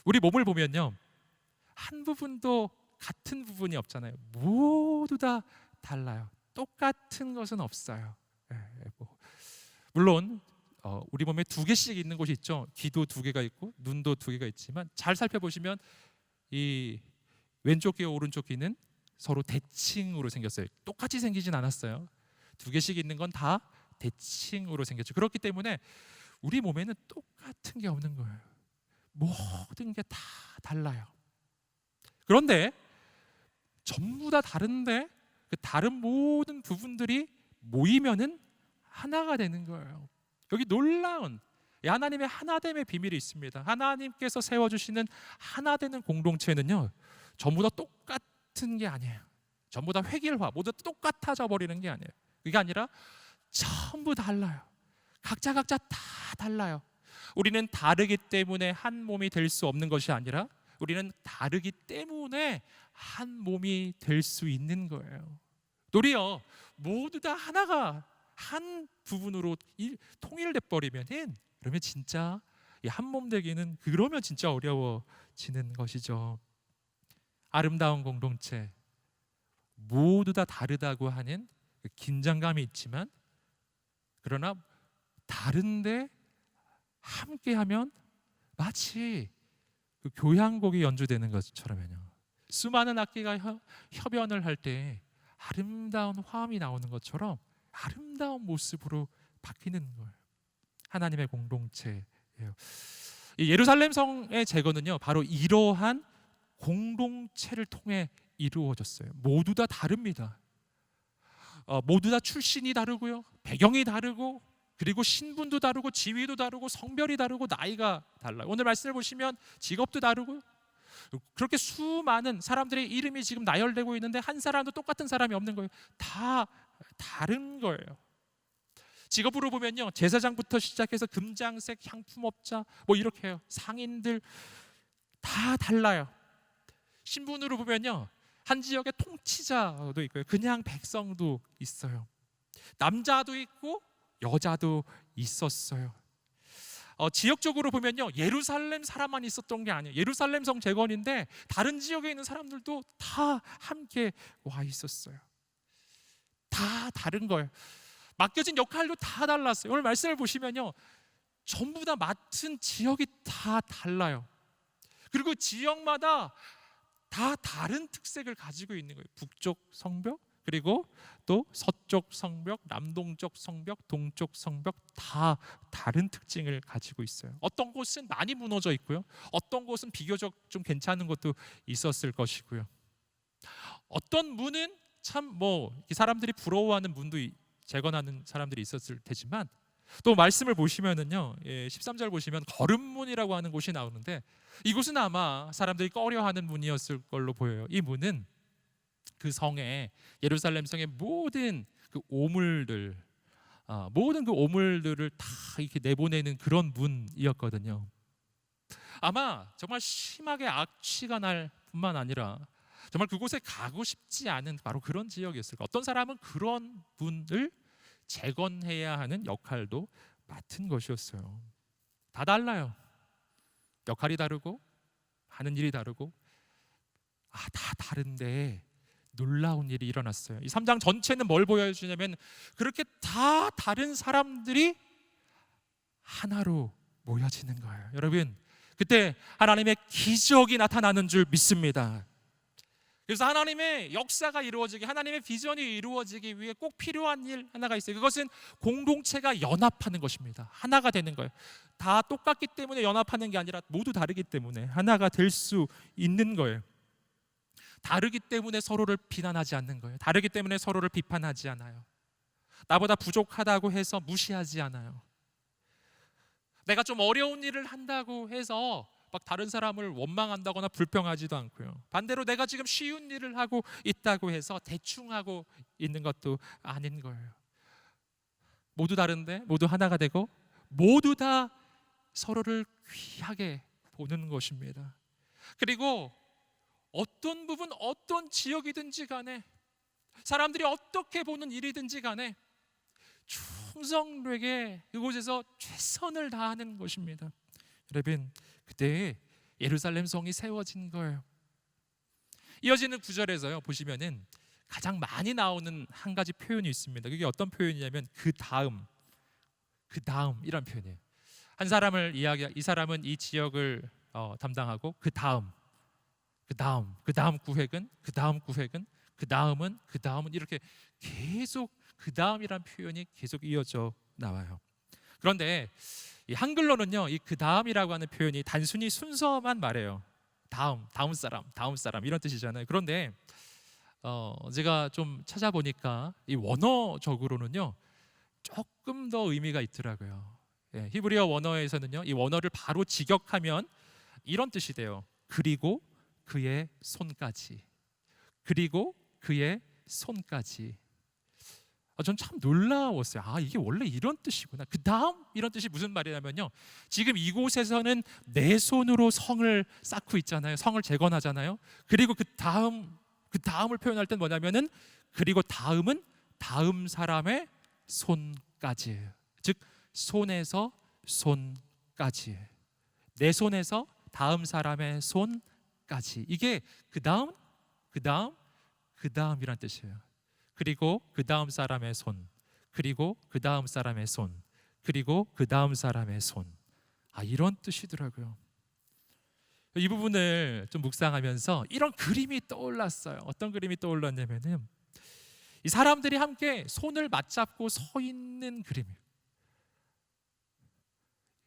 우리 몸을 보면요, 한 부분도 같은 부분이 없잖아요. 모두 다 달라요. 똑같은 것은 없어요. 물론 우리 몸에 두 개씩 있는 곳이 있죠. 귀도 두 개가 있고 눈도 두 개가 있지만 잘 살펴보시면 이 왼쪽 귀와 오른쪽 귀는 서로 대칭으로 생겼어요. 똑같이 생기진 않았어요. 두 개씩 있는 건 다 대칭으로 생겼죠. 그렇기 때문에 우리 몸에는 똑같은 게 없는 거예요. 모든 게 다 달라요. 그런데 전부 다 다른데 그 다른 모든 부분들이 모이면은 하나가 되는 거예요. 여기 놀라운 하나님의 하나됨의 비밀이 있습니다. 하나님께서 세워주시는 하나되는 공동체는요, 전부 다 똑같은 게 아니에요. 전부 다 획일화, 모두 똑같아져 버리는 게 아니에요. 그게 아니라 전부 달라요. 각자 다 달라요. 우리는 다르기 때문에 한 몸이 될 수 없는 것이 아니라 우리는 다르기 때문에 한 몸이 될 수 있는 거예요. 도리어 모두 다 하나가 한 부분으로 통일돼 버리면은, 그러면 진짜 한 몸 되기는 그러면 진짜 어려워지는 것이죠. 아름다운 공동체, 모두 다 다르다고 하는 그 긴장감이 있지만, 그러나 다른데 함께하면 마치 그 교향곡이 연주되는 것처럼요. 수많은 악기가 협연을 할 때 아름다운 화음이 나오는 것처럼 아름다운 모습으로 바뀌는 거예요. 하나님의 공동체예요. 이 예루살렘 성의 제거는요, 바로 이러한 공동체를 통해 이루어졌어요. 모두 다 다릅니다. 모두 다 출신이 다르고요, 배경이 다르고, 그리고 신분도 다르고, 지위도 다르고, 성별이 다르고, 나이가 달라요. 오늘 말씀을 보시면 직업도 다르고요. 그렇게 수많은 사람들의 이름이 지금 나열되고 있는데 한 사람도 똑같은 사람이 없는 거예요. 다 다른 거예요. 직업으로 보면요, 제사장부터 시작해서 금장색, 향품업자, 뭐 이렇게 해요. 상인들 다 달라요. 신분으로 보면요, 한 지역의 통치자도 있고요, 그냥 백성도 있어요. 남자도 있고 여자도 있었어요. 지역적으로 보면요, 예루살렘 사람만 있었던 게 아니에요. 예루살렘 성 재건인데 다른 지역에 있는 사람들도 다 함께 와 있었어요. 다 다른 거예요. 맡겨진 역할도 다 달랐어요. 오늘 말씀을 보시면요, 전부 다 맡은 지역이 다 달라요. 그리고 지역마다 다 다른 특색을 가지고 있는 거예요. 북쪽 성벽, 그리고 또 서쪽 성벽, 남동쪽 성벽, 동쪽 성벽, 다 다른 특징을 가지고 있어요. 어떤 곳은 많이 무너져 있고요, 어떤 곳은 비교적 좀 괜찮은 것도 있었을 것이고요. 어떤 문은 참 사람들이 부러워하는 문도 재건하는 사람들이 있었을 테지만, 또 말씀을 보시면은요, 13절 보시면 거름문이라고 하는 곳이 나오는데, 이곳은 아마 사람들이 꺼려하는 문이었을 걸로 보여요. 이 문은 그 성에, 예루살렘 성의 모든 그 오물들을 다 이렇게 내보내는 그런 문이었거든요. 아마 정말 심하게 악취가 날 뿐만 아니라 정말 그곳에 가고 싶지 않은 바로 그런 지역이었을 거예요. 어떤 사람은 그런 문을 재건해야 하는 역할도 맡은 것이었어요. 다 달라요. 역할이 다르고 하는 일이 다르고, 다 다른데 놀라운 일이 일어났어요. 이 3장 전체는 뭘 보여주냐면, 그렇게 다 다른 사람들이 하나로 모여지는 거예요. 여러분, 그때 하나님의 기적이 나타나는 줄 믿습니다. 그래서 하나님의 역사가 이루어지기, 하나님의 비전이 이루어지기 위해 꼭 필요한 일 하나가 있어요. 그것은 공동체가 연합하는 것입니다. 하나가 되는 거예요. 다 똑같기 때문에 연합하는 게 아니라 모두 다르기 때문에 하나가 될 수 있는 거예요. 다르기 때문에 서로를 비난하지 않는 거예요. 다르기 때문에 서로를 비판하지 않아요. 나보다 부족하다고 해서 무시하지 않아요. 내가 좀 어려운 일을 한다고 해서 막 다른 사람을 원망한다거나 불평하지도 않고요. 반대로 내가 지금 쉬운 일을 하고 있다고 해서 대충 하고 있는 것도 아닌 거예요. 모두 다른데 모두 하나가 되고, 모두 다 서로를 귀하게 보는 것입니다. 그리고 어떤 부분, 어떤 지역이든지 간에, 사람들이 어떻게 보는 일이든지 간에 충성되게 그곳에서 최선을 다하는 것입니다. 여러분, 그때 예루살렘 성이 세워진 거예요. 이어지는 구절에서요, 보시면은 가장 많이 나오는 한 가지 표현이 있습니다. 그게 어떤 표현이냐면 그 다음이란 표현이에요. 한 사람을 이 사람은 이 지역을 담당하고 그 다음 구획은, 그 다음은 이렇게 계속 그 다음이란 표현이 계속 이어져 나와요. 그런데 이 한글로는요, 이 그 다음이라고 하는 표현이 단순히 순서만 말해요. 다음 사람 이런 뜻이잖아요. 그런데 제가 좀 찾아보니까 이 원어적으로는요, 조금 더 의미가 있더라고요. 히브리어 원어에서는요, 이 원어를 바로 직역하면 이런 뜻이 돼요. 그리고 그의 손까지. 그리고 그의 손까지. 전 참 놀라웠어요. 이게 원래 이런 뜻이구나. 그 다음 이런 뜻이 무슨 말이냐면요, 지금 이곳에서는 내 손으로 성을 쌓고 있잖아요. 성을 재건하잖아요. 그리고 그 다음을 표현할 땐 뭐냐면은, 그리고 다음은 다음 사람의 손까지예요. 즉 손에서 손까지, 내 손에서 다음 사람의 손까지. 이게 그 다음 그 다음이란 뜻이에요. 그리고 그 다음 사람의 손, 그리고 그 다음 사람의 손, 그리고 그 다음 사람의 손. 이런 뜻이더라고요. 이 부분을 좀 묵상하면서 이런 그림이 떠올랐어요. 어떤 그림이 떠올랐냐면은 이 사람들이 함께 손을 맞잡고 서 있는 그림이에요.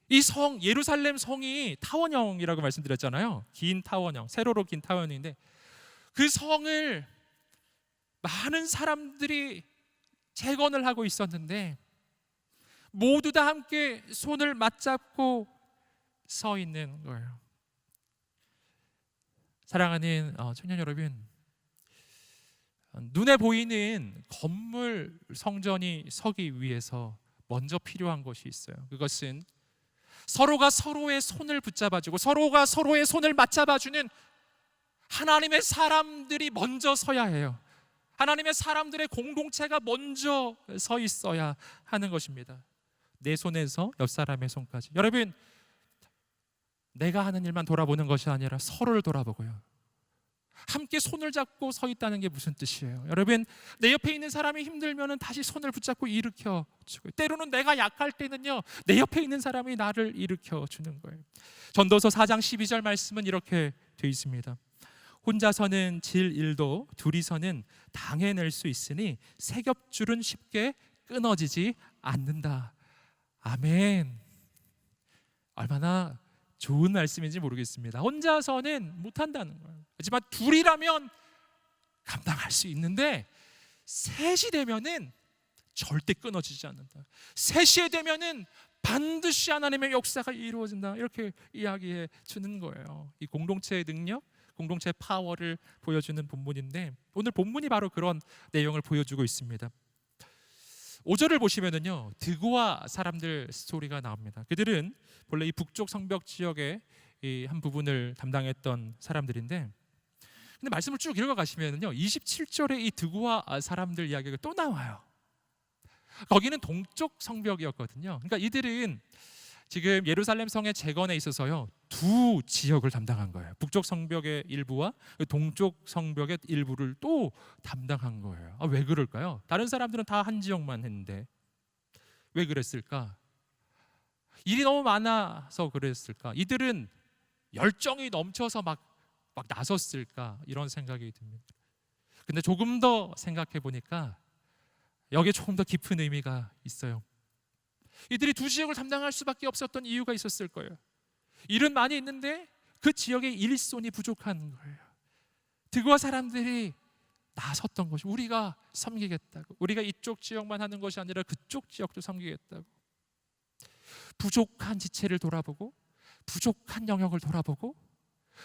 이 예루살렘 성이 타원형이라고 말씀드렸잖아요. 긴 타원형, 세로로 긴 타원형인데 그 성을 많은 사람들이 재건을 하고 있었는데 모두 다 함께 손을 맞잡고 서 있는 거예요. 사랑하는 청년 여러분, 눈에 보이는 건물 성전이 서기 위해서 먼저 필요한 것이 있어요. 그것은 서로가 서로의 손을 붙잡아주고 서로가 서로의 손을 맞잡아주는 하나님의 사람들이 먼저 서야 해요. 하나님의 사람들의 공동체가 먼저 서 있어야 하는 것입니다. 내 손에서 옆 사람의 손까지. 여러분, 내가 하는 일만 돌아보는 것이 아니라 서로를 돌아보고요, 함께 손을 잡고 서 있다는 게 무슨 뜻이에요? 여러분, 내 옆에 있는 사람이 힘들면 다시 손을 붙잡고 일으켜 주고, 때로는 내가 약할 때는요, 내 옆에 있는 사람이 나를 일으켜 주는 거예요. 전도서 4장 12절 말씀은 이렇게 되어 있습니다. 혼자서는 질 일도 둘이서는 당해낼 수 있으니 세 겹줄은 쉽게 끊어지지 않는다. 아멘. 얼마나 좋은 말씀인지 모르겠습니다. 혼자서는 못한다는 거예요. 하지만 둘이라면 감당할 수 있는데 셋이 되면은 절대 끊어지지 않는다. 셋이 되면은 반드시 하나님의 역사가 이루어진다. 이렇게 이야기해 주는 거예요. 이 공동체의 능력, 공동체의 파워를 보여주는 본문인데 오늘 본문이 바로 그런 내용을 보여주고 있습니다. 5절을 보시면은요, 드고아 사람들 스토리가 나옵니다. 그들은 본래 이 북쪽 성벽 지역의 이 한 부분을 담당했던 사람들인데, 근데 말씀을 쭉 읽어가시면은요, 27절에 이 드고아 사람들 이야기가 또 나와요. 거기는 동쪽 성벽이었거든요. 그러니까 이들은 지금 예루살렘 성의 재건에 있어서요, 두 지역을 담당한 거예요. 북쪽 성벽의 일부와 동쪽 성벽의 일부를 또 담당한 거예요. 왜 그럴까요? 다른 사람들은 다 한 지역만 했는데 왜 그랬을까? 일이 너무 많아서 그랬을까? 이들은 열정이 넘쳐서 막 나섰을까? 이런 생각이 듭니다. 근데 조금 더 생각해 보니까 여기에 조금 더 깊은 의미가 있어요. 이들이 두 지역을 담당할 수밖에 없었던 이유가 있었을 거예요. 일은 많이 있는데 그 지역의 일손이 부족한 거예요. 드고아 사람들이 나섰던 것이, 우리가 섬기겠다고, 우리가 이쪽 지역만 하는 것이 아니라 그쪽 지역도 섬기겠다고, 부족한 지체를 돌아보고 부족한 영역을 돌아보고,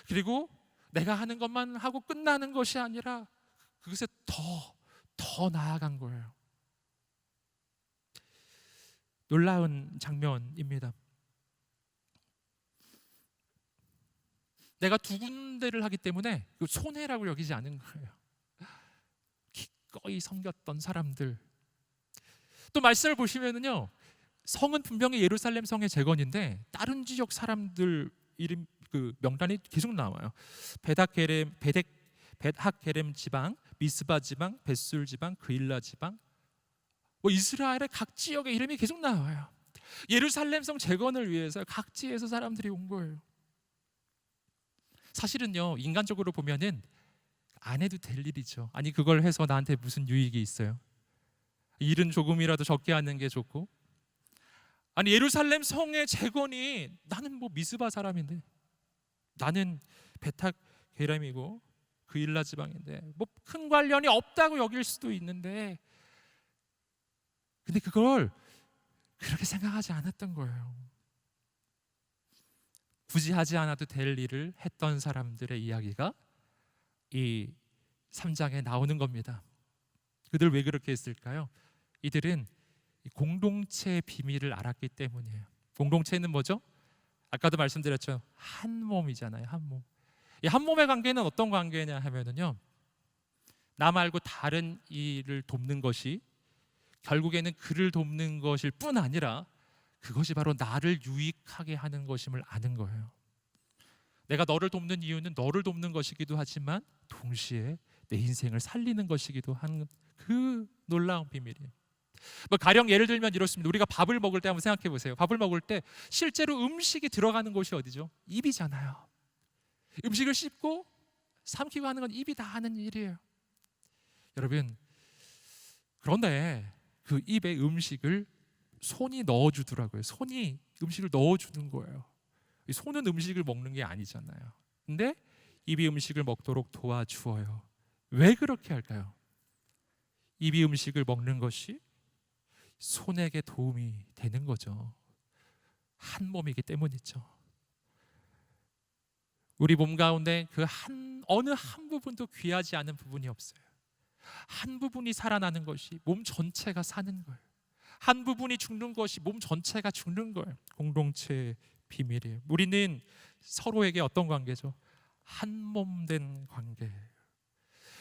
그리고 내가 하는 것만 하고 끝나는 것이 아니라 그것에 더 나아간 거예요. 놀라운 장면입니다. 내가 두 군데를 하기 때문에 손해라고 여기지 않은 거예요. 기꺼이 섬겼던 사람들. 또 말씀을 보시면은요, 성은 분명히 예루살렘 성의 재건인데 다른 지역 사람들 이름 명단이 계속 나와요. 벳학게렘 지방, 미스바 지방, 벳술 지방, 그일라 지방, 이스라엘의 각 지역의 이름이 계속 나와요. 예루살렘 성 재건을 위해서 각 지에서 사람들이 온 거예요. 사실은요, 인간적으로 보면은 안 해도 될 일이죠. 아니, 그걸 해서 나한테 무슨 유익이 있어요? 일은 조금이라도 적게 하는 게 좋고, 아니 예루살렘 성의 재건이, 나는 미스바 사람인데, 나는 벳학게렘이고 그일라 지방인데 큰 관련이 없다고 여길 수도 있는데, 근데 그걸 그렇게 생각하지 않았던 거예요. 굳이 하지 않아도 될 일을 했던 사람들의 이야기가 이 3장에 나오는 겁니다. 그들 왜 그렇게 했을까요? 이들은 공동체의 비밀을 알았기 때문이에요. 공동체는 뭐죠? 아까도 말씀드렸죠. 한 몸이잖아요. 한 몸. 이 한 몸의 관계는 어떤 관계냐 하면은요, 나 말고 다른 이를 돕는 것이 결국에는 그를 돕는 것일 뿐 아니라 그것이 바로 나를 유익하게 하는 것임을 아는 거예요. 내가 너를 돕는 이유는 너를 돕는 것이기도 하지만 동시에 내 인생을 살리는 것이기도 한 그 놀라운 비밀이에요. 뭐 가령 예를 들면 이렇습니다. 우리가 밥을 먹을 때 한번 생각해 보세요. 밥을 먹을 때 실제로 음식이 들어가는 곳이 어디죠? 입이잖아요. 음식을 씹고 삼키고 하는 건 입이 다 하는 일이에요. 여러분, 그런데 그 입에 음식을 손이 넣어주더라고요. 손이 음식을 넣어주는 거예요. 손은 음식을 먹는 게 아니잖아요. 근데 입이 음식을 먹도록 도와주어요. 왜 그렇게 할까요? 입이 음식을 먹는 것이 손에게 도움이 되는 거죠. 한 몸이기 때문이죠. 우리 몸 가운데 그 어느 한 부분도 귀하지 않은 부분이 없어요. 한 부분이 살아나는 것이 몸 전체가 사는 거예요. 한 부분이 죽는 것이 몸 전체가 죽는 거예요. 공동체의 비밀이에요. 우리는 서로에게 어떤 관계죠? 한 몸 된 관계예요.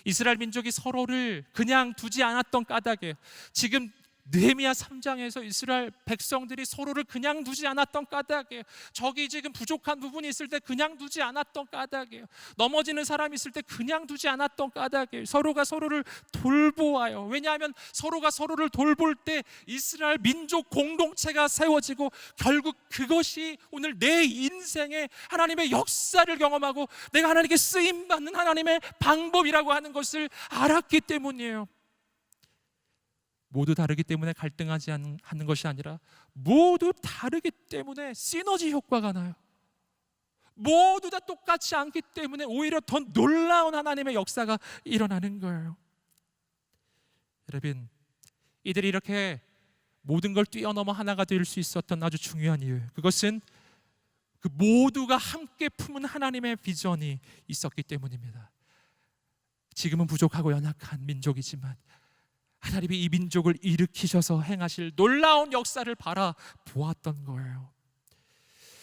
이스라엘 민족이 서로를 그냥 두지 않았던 까닭에 지금 느헤미야 3장에서 이스라엘 백성들이 서로를 그냥 두지 않았던 까닭이에요. 저기 지금 부족한 부분이 있을 때 그냥 두지 않았던 까닭이에요. 넘어지는 사람이 있을 때 그냥 두지 않았던 까닭이에요. 서로가 서로를 돌보아요. 왜냐하면 서로가 서로를 돌볼 때 이스라엘 민족 공동체가 세워지고 결국 그것이 오늘 내 인생에 하나님의 역사를 경험하고 내가 하나님께 쓰임받는 하나님의 방법이라고 하는 것을 알았기 때문이에요. 모두 다르기 때문에 갈등하지 않는 것이 아니라 모두 다르기 때문에 시너지 효과가 나요. 모두 다 똑같지 않기 때문에 오히려 더 놀라운 하나님의 역사가 일어나는 거예요. 여러분, 이들이 이렇게 모든 걸 뛰어넘어 하나가 될 수 있었던 아주 중요한 이유, 그것은 그 모두가 함께 품은 하나님의 비전이 있었기 때문입니다. 지금은 부족하고 연약한 민족이지만 하나님이 이 민족을 일으키셔서 행하실 놀라운 역사를 바라보았던 거예요.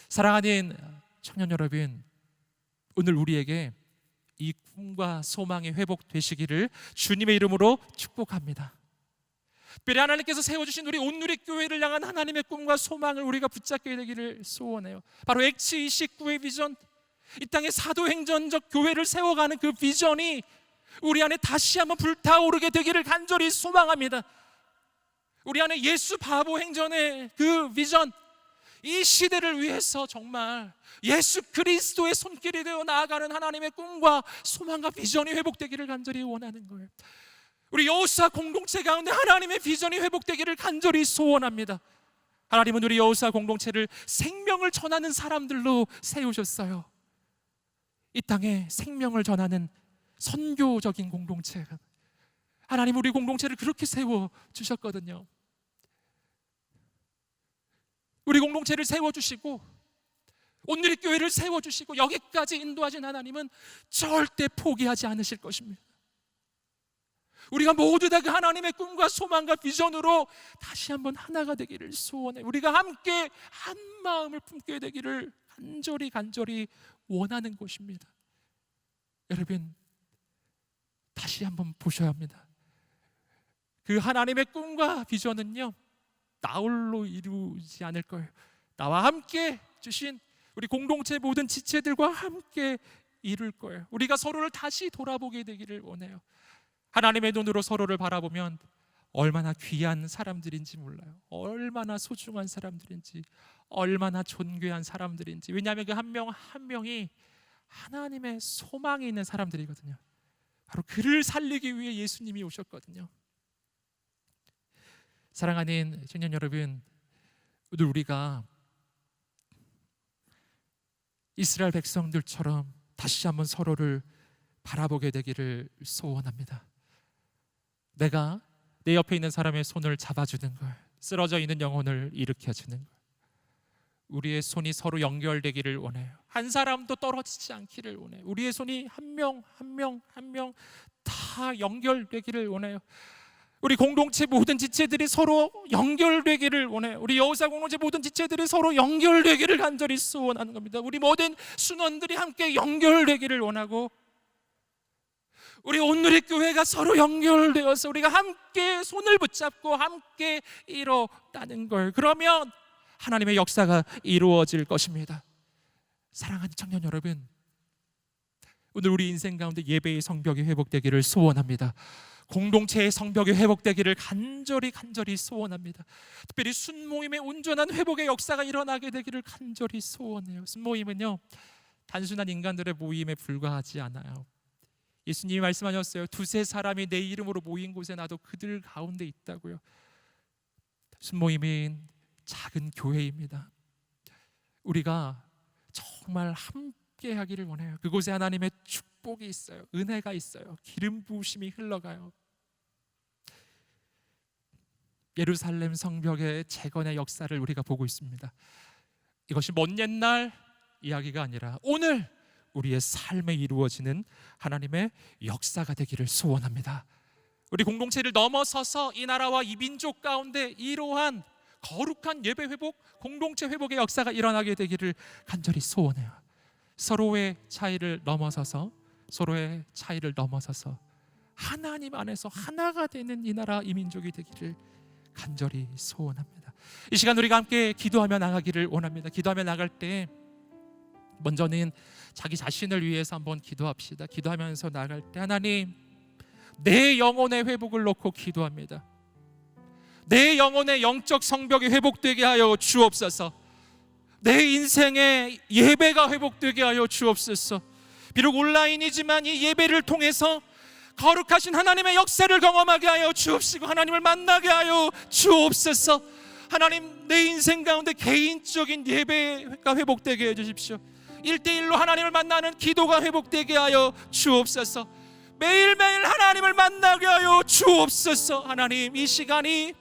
사랑하는 청년 여러분, 오늘 우리에게 이 꿈과 소망이 회복되시기를 주님의 이름으로 축복합니다. 특별히 하나님께서 세워주신 우리 온누리교회를 향한 하나님의 꿈과 소망을 우리가 붙잡게 되기를 소원해요. 바로 액츠 29의 비전, 이 땅에 사도행전적 교회를 세워가는 그 비전이 우리 안에 다시 한번 불타오르게 되기를 간절히 소망합니다. 우리 안에 예수 바보 행전의 그 비전, 이 시대를 위해서 정말 예수 그리스도의 손길이 되어 나아가는 하나님의 꿈과 소망과 비전이 회복되기를 간절히 원하는 거예요. 우리 여호사 공동체 가운데 하나님의 비전이 회복되기를 간절히 소원합니다. 하나님은 우리 여호사 공동체를 생명을 전하는 사람들로 세우셨어요. 이 땅에 생명을 전하는 선교적인 공동체가, 하나님 우리 공동체를 그렇게 세워주셨거든요. 우리 공동체를 세워주시고 온누리교회를 세워주시고 여기까지 인도하신 하나님은 절대 포기하지 않으실 것입니다. 우리가 모두 다 그 하나님의 꿈과 소망과 비전으로 다시 한번 하나가 되기를 소원해. 우리가 함께 한 마음을 품게 되기를 간절히 원하는 것입니다. 여러분, 다시 한번 보셔야 합니다. 그 하나님의 꿈과 비전은요, 나 홀로 이루지 않을 거예요. 나와 함께 주신 우리 공동체 모든 지체들과 함께 이룰 거예요. 우리가 서로를 다시 돌아보게 되기를 원해요. 하나님의 눈으로 서로를 바라보면 얼마나 귀한 사람들인지 몰라요. 얼마나 소중한 사람들인지, 얼마나 존귀한 사람들인지. 왜냐하면 그 한 명 한 명이 하나님의 소망이 있는 사람들이거든요. 바로 그를 살리기 위해 예수님이 오셨거든요. 사랑하는 청년 여러분, 오늘 우리가 이스라엘 백성들처럼 다시 한번 서로를 바라보게 되기를 소원합니다. 내가 내 옆에 있는 사람의 손을 잡아주는 걸, 쓰러져 있는 영혼을 일으켜주는 걸, 우리의 손이 서로 연결되기를 원해요. 한 사람도 떨어지지 않기를 원해요. 우리의 손이 한 명 다 연결되기를 원해요. 우리 공동체 모든 지체들이 서로 연결되기를 원해요. 우리 여호사 공동체 모든 지체들이 서로 연결되기를 간절히 소원하는 겁니다. 우리 모든 순원들이 함께 연결되기를 원하고, 우리 온누리교회가 서로 연결되어서 우리가 함께 손을 붙잡고 함께 일어나는 걸, 그러면 하나님의 역사가 이루어질 것입니다. 사랑하는 청년 여러분, 오늘 우리 인생 가운데 예배의 성벽이 회복되기를 소원합니다. 공동체의 성벽이 회복되기를 간절히 소원합니다. 특별히 순모임의 온전한 회복의 역사가 일어나게 되기를 간절히 소원해요. 순모임은요, 단순한 인간들의 모임에 불과하지 않아요. 예수님이 말씀하셨어요. 두세 사람이 내 이름으로 모인 곳에 나도 그들 가운데 있다고요. 순모임은 작은 교회입니다. 우리가 정말 함께 하기를 원해요. 그곳에 하나님의 축복이 있어요. 은혜가 있어요. 기름 부으심이 흘러가요. 예루살렘 성벽의 재건의 역사를 우리가 보고 있습니다. 이것이 먼 옛날 이야기가 아니라 오늘 우리의 삶에 이루어지는 하나님의 역사가 되기를 소원합니다. 우리 공동체를 넘어서서 이 나라와 이 민족 가운데 이러한 거룩한 예배 회복, 공동체 회복의 역사가 일어나게 되기를 간절히 소원해요. 서로의 차이를 넘어서서 하나님 안에서 하나가 되는 이 나라 이 민족이 되기를 간절히 소원합니다. 이 시간 우리가 함께 기도하며 나가기를 원합니다. 기도하며 나갈 때 먼저는 자기 자신을 위해서 한번 기도합시다. 기도하면서 나갈 때 하나님, 내 영혼의 회복을 놓고 기도합니다. 내 영혼의 영적 성벽이 회복되게 하여 주옵소서. 내 인생의 예배가 회복되게 하여 주옵소서. 비록 온라인이지만 이 예배를 통해서 거룩하신 하나님의 역사를 경험하게 하여 주옵시고 하나님을 만나게 하여 주옵소서. 하나님, 내 인생 가운데 개인적인 예배가 회복되게 해주십시오. 1대1로 하나님을 만나는 기도가 회복되게 하여 주옵소서. 매일매일 하나님을 만나게 하여 주옵소서. 하나님, 이 시간이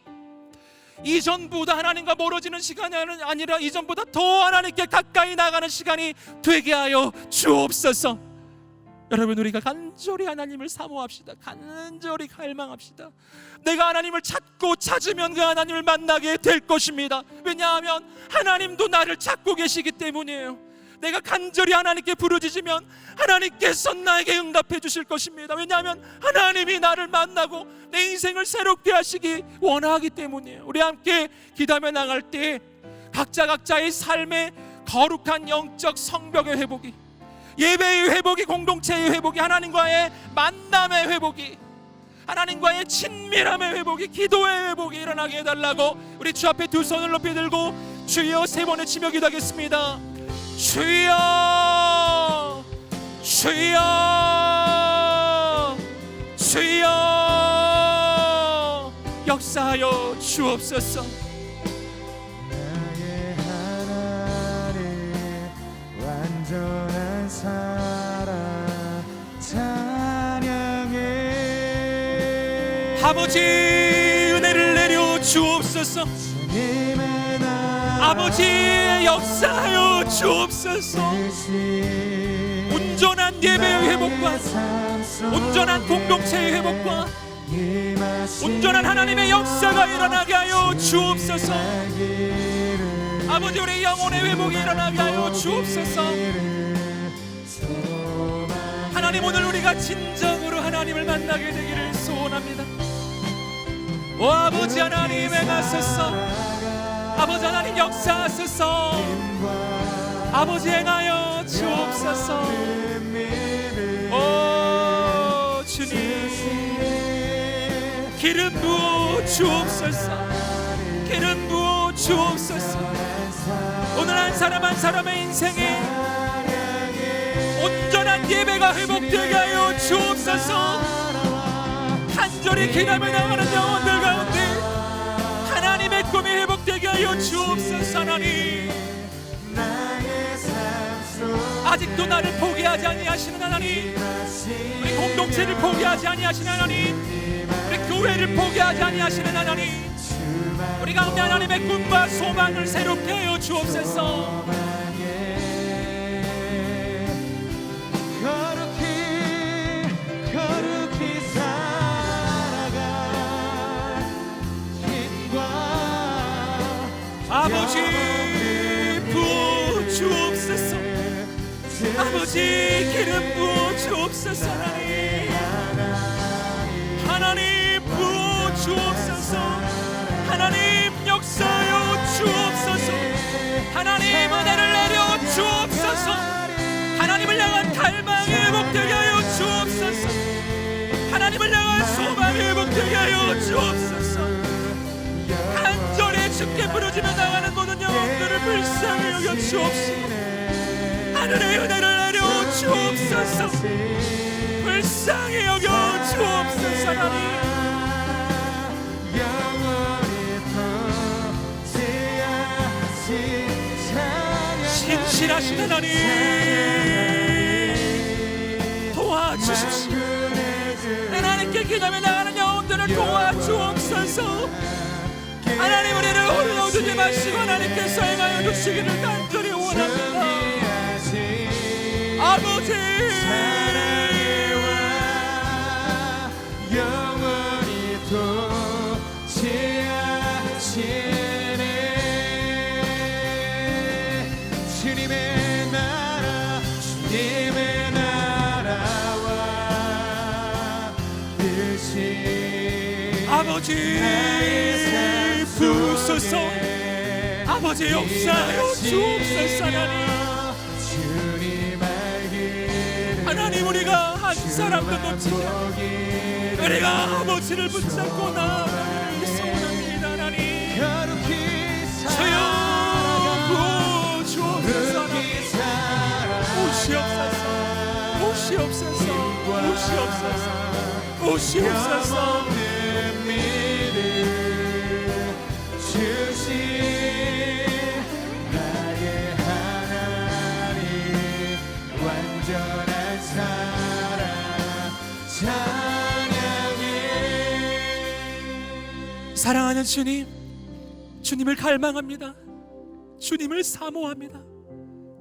이전보다 하나님과 멀어지는 시간이 아니라 이전보다 더 하나님께 가까이 나가는 시간이 되게 하여 주옵소서. 여러분, 우리가 간절히 하나님을 사모합시다. 간절히 갈망합시다. 내가 하나님을 찾으면 그 하나님을 만나게 될 것입니다. 왜냐하면 하나님도 나를 찾고 계시기 때문이에요. 내가 간절히 하나님께 부르짖으면 하나님께서 나에게 응답해 주실 것입니다. 왜냐하면 하나님이 나를 만나고 내 인생을 새롭게 하시기 원하기 때문이에요. 우리 함께 기도하며 나갈 때 각자의 삶의 거룩한 영적 성벽의 회복이, 예배의 회복이, 공동체의 회복이, 하나님과의 만남의 회복이, 하나님과의 친밀함의 회복이, 기도의 회복이 일어나게 해달라고 우리 주 앞에 두 손을 높이 들고 주여 세 번의 치며 기도하겠습니다. 주여, 주여, 주여, 역사하여 주옵소서. 나의 하나님, 완전한 사랑 찬양해. 아버지, 은혜를 내려 주옵소서. 아버지, 역사하여 주옵소서. 온전한 예배의 회복과 온전한 공동체의 회복과 온전한 하나님의 역사가 일어나게 하여 주옵소서. 아버지, 우리 영혼의 회복이 일어나게 하여 주옵소서. 하나님, 오늘 우리가 진정으로 하나님을 만나게 되기를 소원합니다. 오 아버지 하나님, 행하소서. 아버지 하나님, 역사하소서. 아버지, 행하여 주옵소서. 오 주님, 기름 부어 주옵소서. 기름 부어 주옵소서. 오늘 한 사람 한 사람의 인생에 온전한 예배가 회복되게 하여 주옵소서. 간절히 기도하며 나가는 영혼들 가운데 하나님의 꿈이 회복되게 하여 주옵소서. 하나님, 아직도 나를 포기하지 아니하시는 하나님, 우리 공동체를 포기하지 아니하시는 하나님, 우리 교회를 포기하지 아니하시는 하나님, 우리 가운데 하나님의 꿈과 소망을 새롭게 하여 주옵소서. 거룩히 살아가 힘과 아버지, 부어 주옵소서. 아버지, 기름 부어 주옵소서. 하나님, 부어 주옵소서. 하나님, 역사하여 주옵소서. 하나님, 은혜를 내려 주옵소서. 하나님을 향한 갈망이 회복되게 하나님을 향한 소망이 회복되게 하여 주옵소서. 간절히 주께 부르짖며 나가는 모든 영혼들을 불쌍히 여겨 주옵시고 하늘의 은혜를 내려 주옵소서. 불쌍히 여겨 주옵소서. 하나님 신실하신 하나님 도와주십시오. 하나님께 기도하며 나가는 영혼들을 도와주옵소서. 하나님 우리를 홀로 두지 마시고 하나님께서 행하여 주시기를 간절히 원합니다. 아버지 영원히 도지하시네. 주님의 나라 주님의 나라와 뜻이 아버지 부소서. 아버지 역사하여 주옵소서. 하나님 우리가 한 사람도 놓치지 않고 우리가 아버지를 붙잡고 나아가기를 소원합니다. 하나님 주여 구주옵소서. 오시옵소서. 오시옵소서. 오시옵소서. 오시옵소서. 사랑하는 주님, 주님을 갈망합니다. 주님을 사모합니다.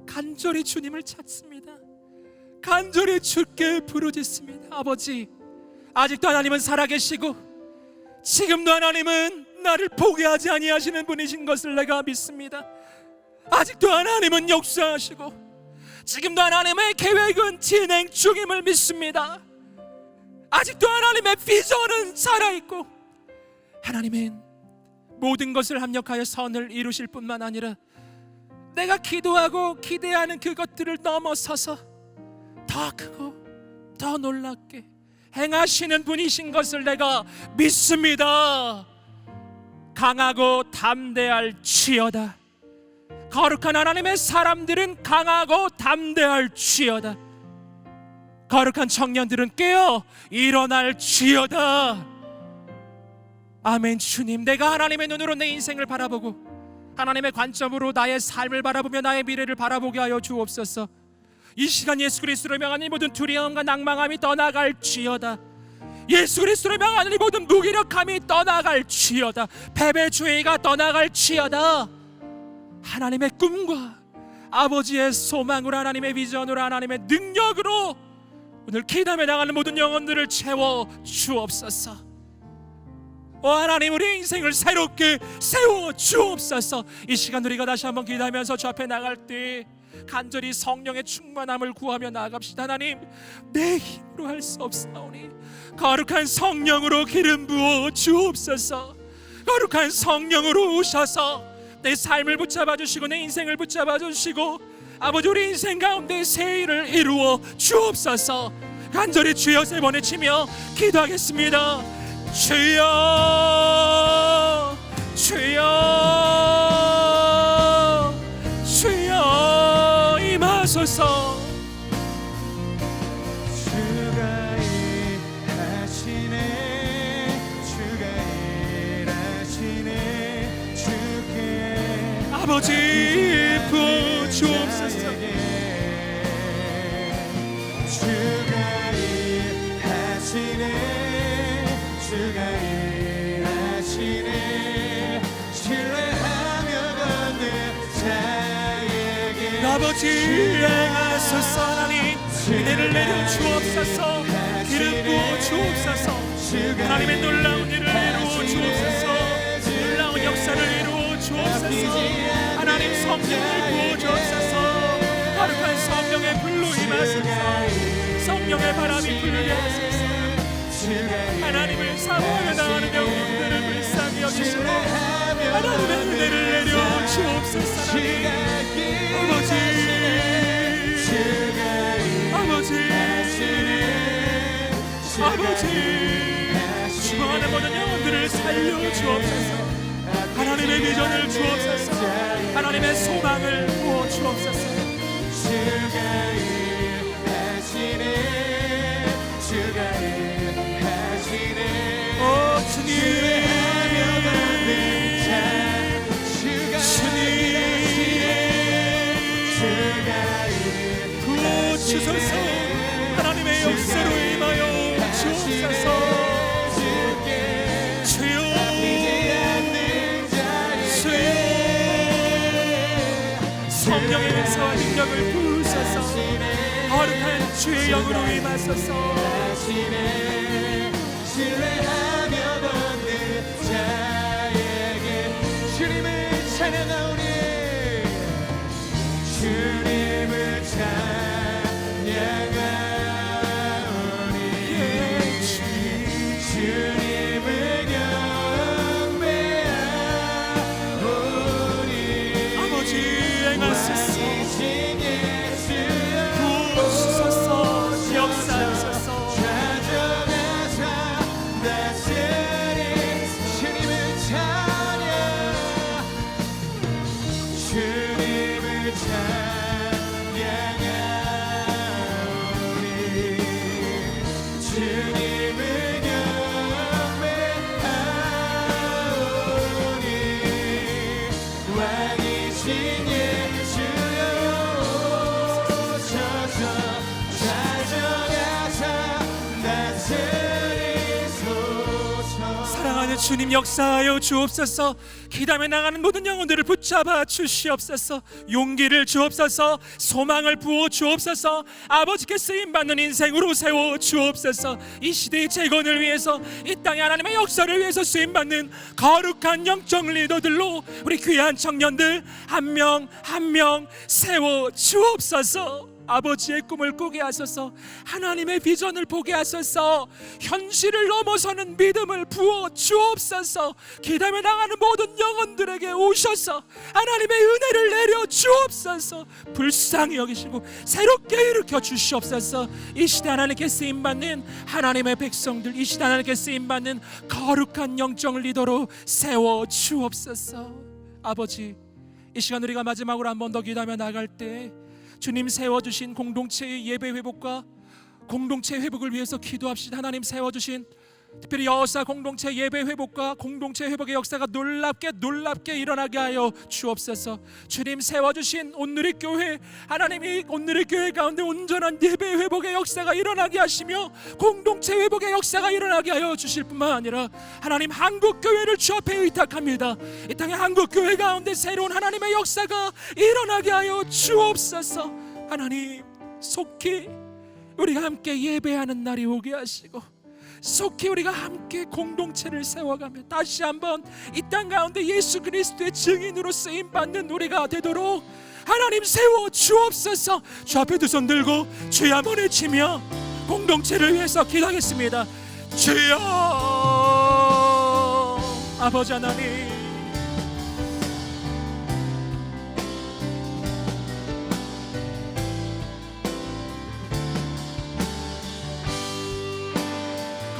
간절히 주님을 찾습니다. 간절히 주께 부르짖습니다. 아버지, 아직도 하나님은 살아계시고 지금도 하나님은 나를 포기하지 아니하시는 분이신 것을 내가 믿습니다. 아직도 하나님은 역사하시고 지금도 하나님의 계획은 진행 중임을 믿습니다. 아직도 하나님의 비전은 살아있고 하나님은 모든 것을 합력하여 선을 이루실 뿐만 아니라 내가 기도하고 기대하는 그것들을 넘어서서 더 크고 더 놀랍게 행하시는 분이신 것을 내가 믿습니다. 강하고 담대할지어다. 거룩한 하나님의 사람들은 강하고 담대할지어다. 거룩한 청년들은 깨어 일어날지어다. 아멘. 주님, 내가 하나님의 눈으로 내 인생을 바라보고 하나님의 관점으로 나의 삶을 바라보며 나의 미래를 바라보게 하여 주옵소서. 이 시간 예수 그리스도로 명하는 이 모든 두려움과 낭망함이 떠나갈지어다. 예수 그리스도로 명하는 이 모든 무기력함이 떠나갈지어다. 패배주의가 떠나갈지어다. 하나님의 꿈과 아버지의 소망으로 하나님의 비전으로 하나님의 능력으로 오늘 기도하며 나가는 모든 영혼들을 채워 주옵소서. 하나님, 우리의 인생을 새롭게 세워 주옵소서. 이 시간 우리가 다시 한번 기도하면서 주 앞에 나갈 때 간절히 성령의 충만함을 구하며 나아갑시다. 하나님, 내 힘으로 할 수 없사오니 거룩한 성령으로 기름 부어 주옵소서. 거룩한 성령으로 오셔서 내 삶을 붙잡아 주시고 내 인생을 붙잡아 주시고 아버지, 우리 인생 가운데 새 일을 이루어 주옵소서. 간절히 주여 세 번에 치며 기도하겠습니다. 주여, 주여, 주여 임하소서. 주가 일하시네. 주가 일하시네. 주께 아버지 부어 주옵소서. 주가 일하시네. 주가 일하시네. 신뢰하며 걷는 자에게 아버지 행하소서. 하나님, 은혜를 내려 주옵소서. 기름 부어 주옵소서. 하나님의 놀라운 일을 이루어 주옵소서. 놀라운 역사를 이루어 주옵소서. 하나님, 성령을 부어 주옵소서. 거룩한 성령의 불로 임하소서. 성령의 바람이 불게 하소서. 하나님을 사모하며 나가는 영혼들을 불쌍히 여기시고 하나님의 은혜를 내려 주옵소서. 아버지, 아버지, 아버지 죽어가는 모든 영혼들을 살려 주옵소서. 하나님의 비전을 주옵소서. 하나님의 소망을 부어 주옵소서. 주가 일하시네 주가 일하시네 오 주님 주소서. 하나님의 역사로 임하여 주옵소서. 주여 주여 성령의 은사와 능력을 부으소서. 거룩한 주의 영으로 임하소서. 신뢰하며 걷는 자에게 주님을 찬양하오니 주님을 주님 역사하여 주옵소서. 기담에 나가는 모든 영혼들을 붙잡아 주시옵소서. 용기를 주옵소서. 소망을 부어 주옵소서. 아버지께 쓰임받는 인생으로 세워 주옵소서. 이 시대의 재건을 위해서, 이 땅의 하나님의 역사를 위해서 쓰임받는 거룩한 영적 리더들로 우리 귀한 청년들 한 명 한 명 세워 주옵소서. 아버지의 꿈을 꾸게 하소서. 하나님의 비전을 보게 하소서. 현실을 넘어서는 믿음을 부어 주옵소서. 기담에 나가는 모든 영혼들에게 오셔서 하나님의 은혜를 내려 주옵소서. 불쌍히 여기시고 새롭게 일으켜 주시옵소서. 이 시대 하나님께 쓰임받는 하나님의 백성들, 이 시대 하나님께 쓰임받는 거룩한 영적 리더로 세워 주옵소서. 아버지, 이 시간 우리가 마지막으로 한 번 더 기도하며 나갈 때 주님 세워주신 공동체의 예배 회복과 공동체 회복을 위해서 기도합시다. 하나님 세워주신 특별히 여사 공동체 예배 회복과 공동체 회복의 역사가 놀랍게 일어나게 하여 주옵소서. 주님 세워주신 온누리 교회, 하나님이 온누리 교회 가운데 온전한 예배 회복의 역사가 일어나게 하시며 공동체 회복의 역사가 일어나게 하여 주실 뿐만 아니라 하나님 한국교회를 주 앞에 의탁합니다. 이 땅의 한국교회 가운데 새로운 하나님의 역사가 일어나게 하여 주옵소서. 하나님 속히 우리가 함께 예배하는 날이 오게 하시고 속히 우리가 함께 공동체를 세워가며 다시 한번 이 땅 가운데 예수 그리스도의 증인으로 쓰임받는 우리가 되도록 하나님 세워 주옵소서. 주 앞에 두 손 들고 주여 한번 외치며 공동체를 위해서 기도하겠습니다. 주여. 아버지 하나님,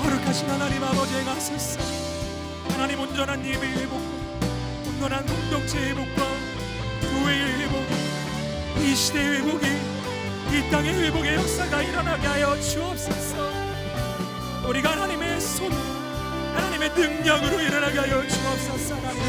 거룩하신 하나님 아버지에 가소서. 하나님 온전한 예배의 회복과 온전한 공동체 회복과 교회의 회복, 이 시대의 회복이 이 땅의 회복의 역사가 일어나게 하여 주옵소서. 우리가 하나님의 손, 하나님의 능력으로 일어나게 하여 주옵소서. 하나님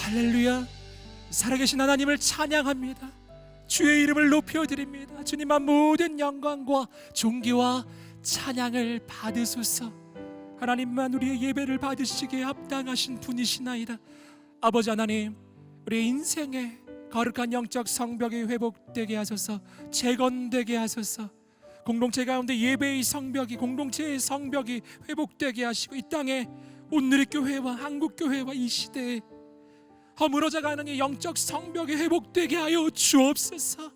할렐루야. 살아계신 하나님을 찬양합니다. 주의 이름을 높여드립니다. 주님만 모든 영광과 존귀와 찬양을 받으소서. 하나님만 우리의 예배를 받으시기에 합당하신 분이시나이다. 아버지 하나님, 우리의 인생에 거룩한 영적 성벽이 회복되게 하소서. 재건되게 하소서. 공동체 가운데 예배의 성벽이, 공동체의 성벽이 회복되게 하시고, 이 땅에 온누리교회와 한국교회와 이 시대에 허물어져가는 이 영적 성벽이 회복되게 하여 주옵소서.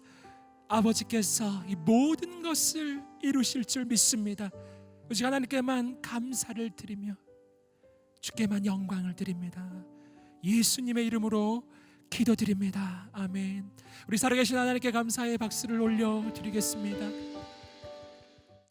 아버지께서 이 모든 것을 이루실 줄 믿습니다. 오직 하나님께만 감사를 드리며 주께만 영광을 드립니다. 예수님의 이름으로 기도드립니다. 아멘. 우리 살아계신 하나님께 감사의 박수를 올려드리겠습니다.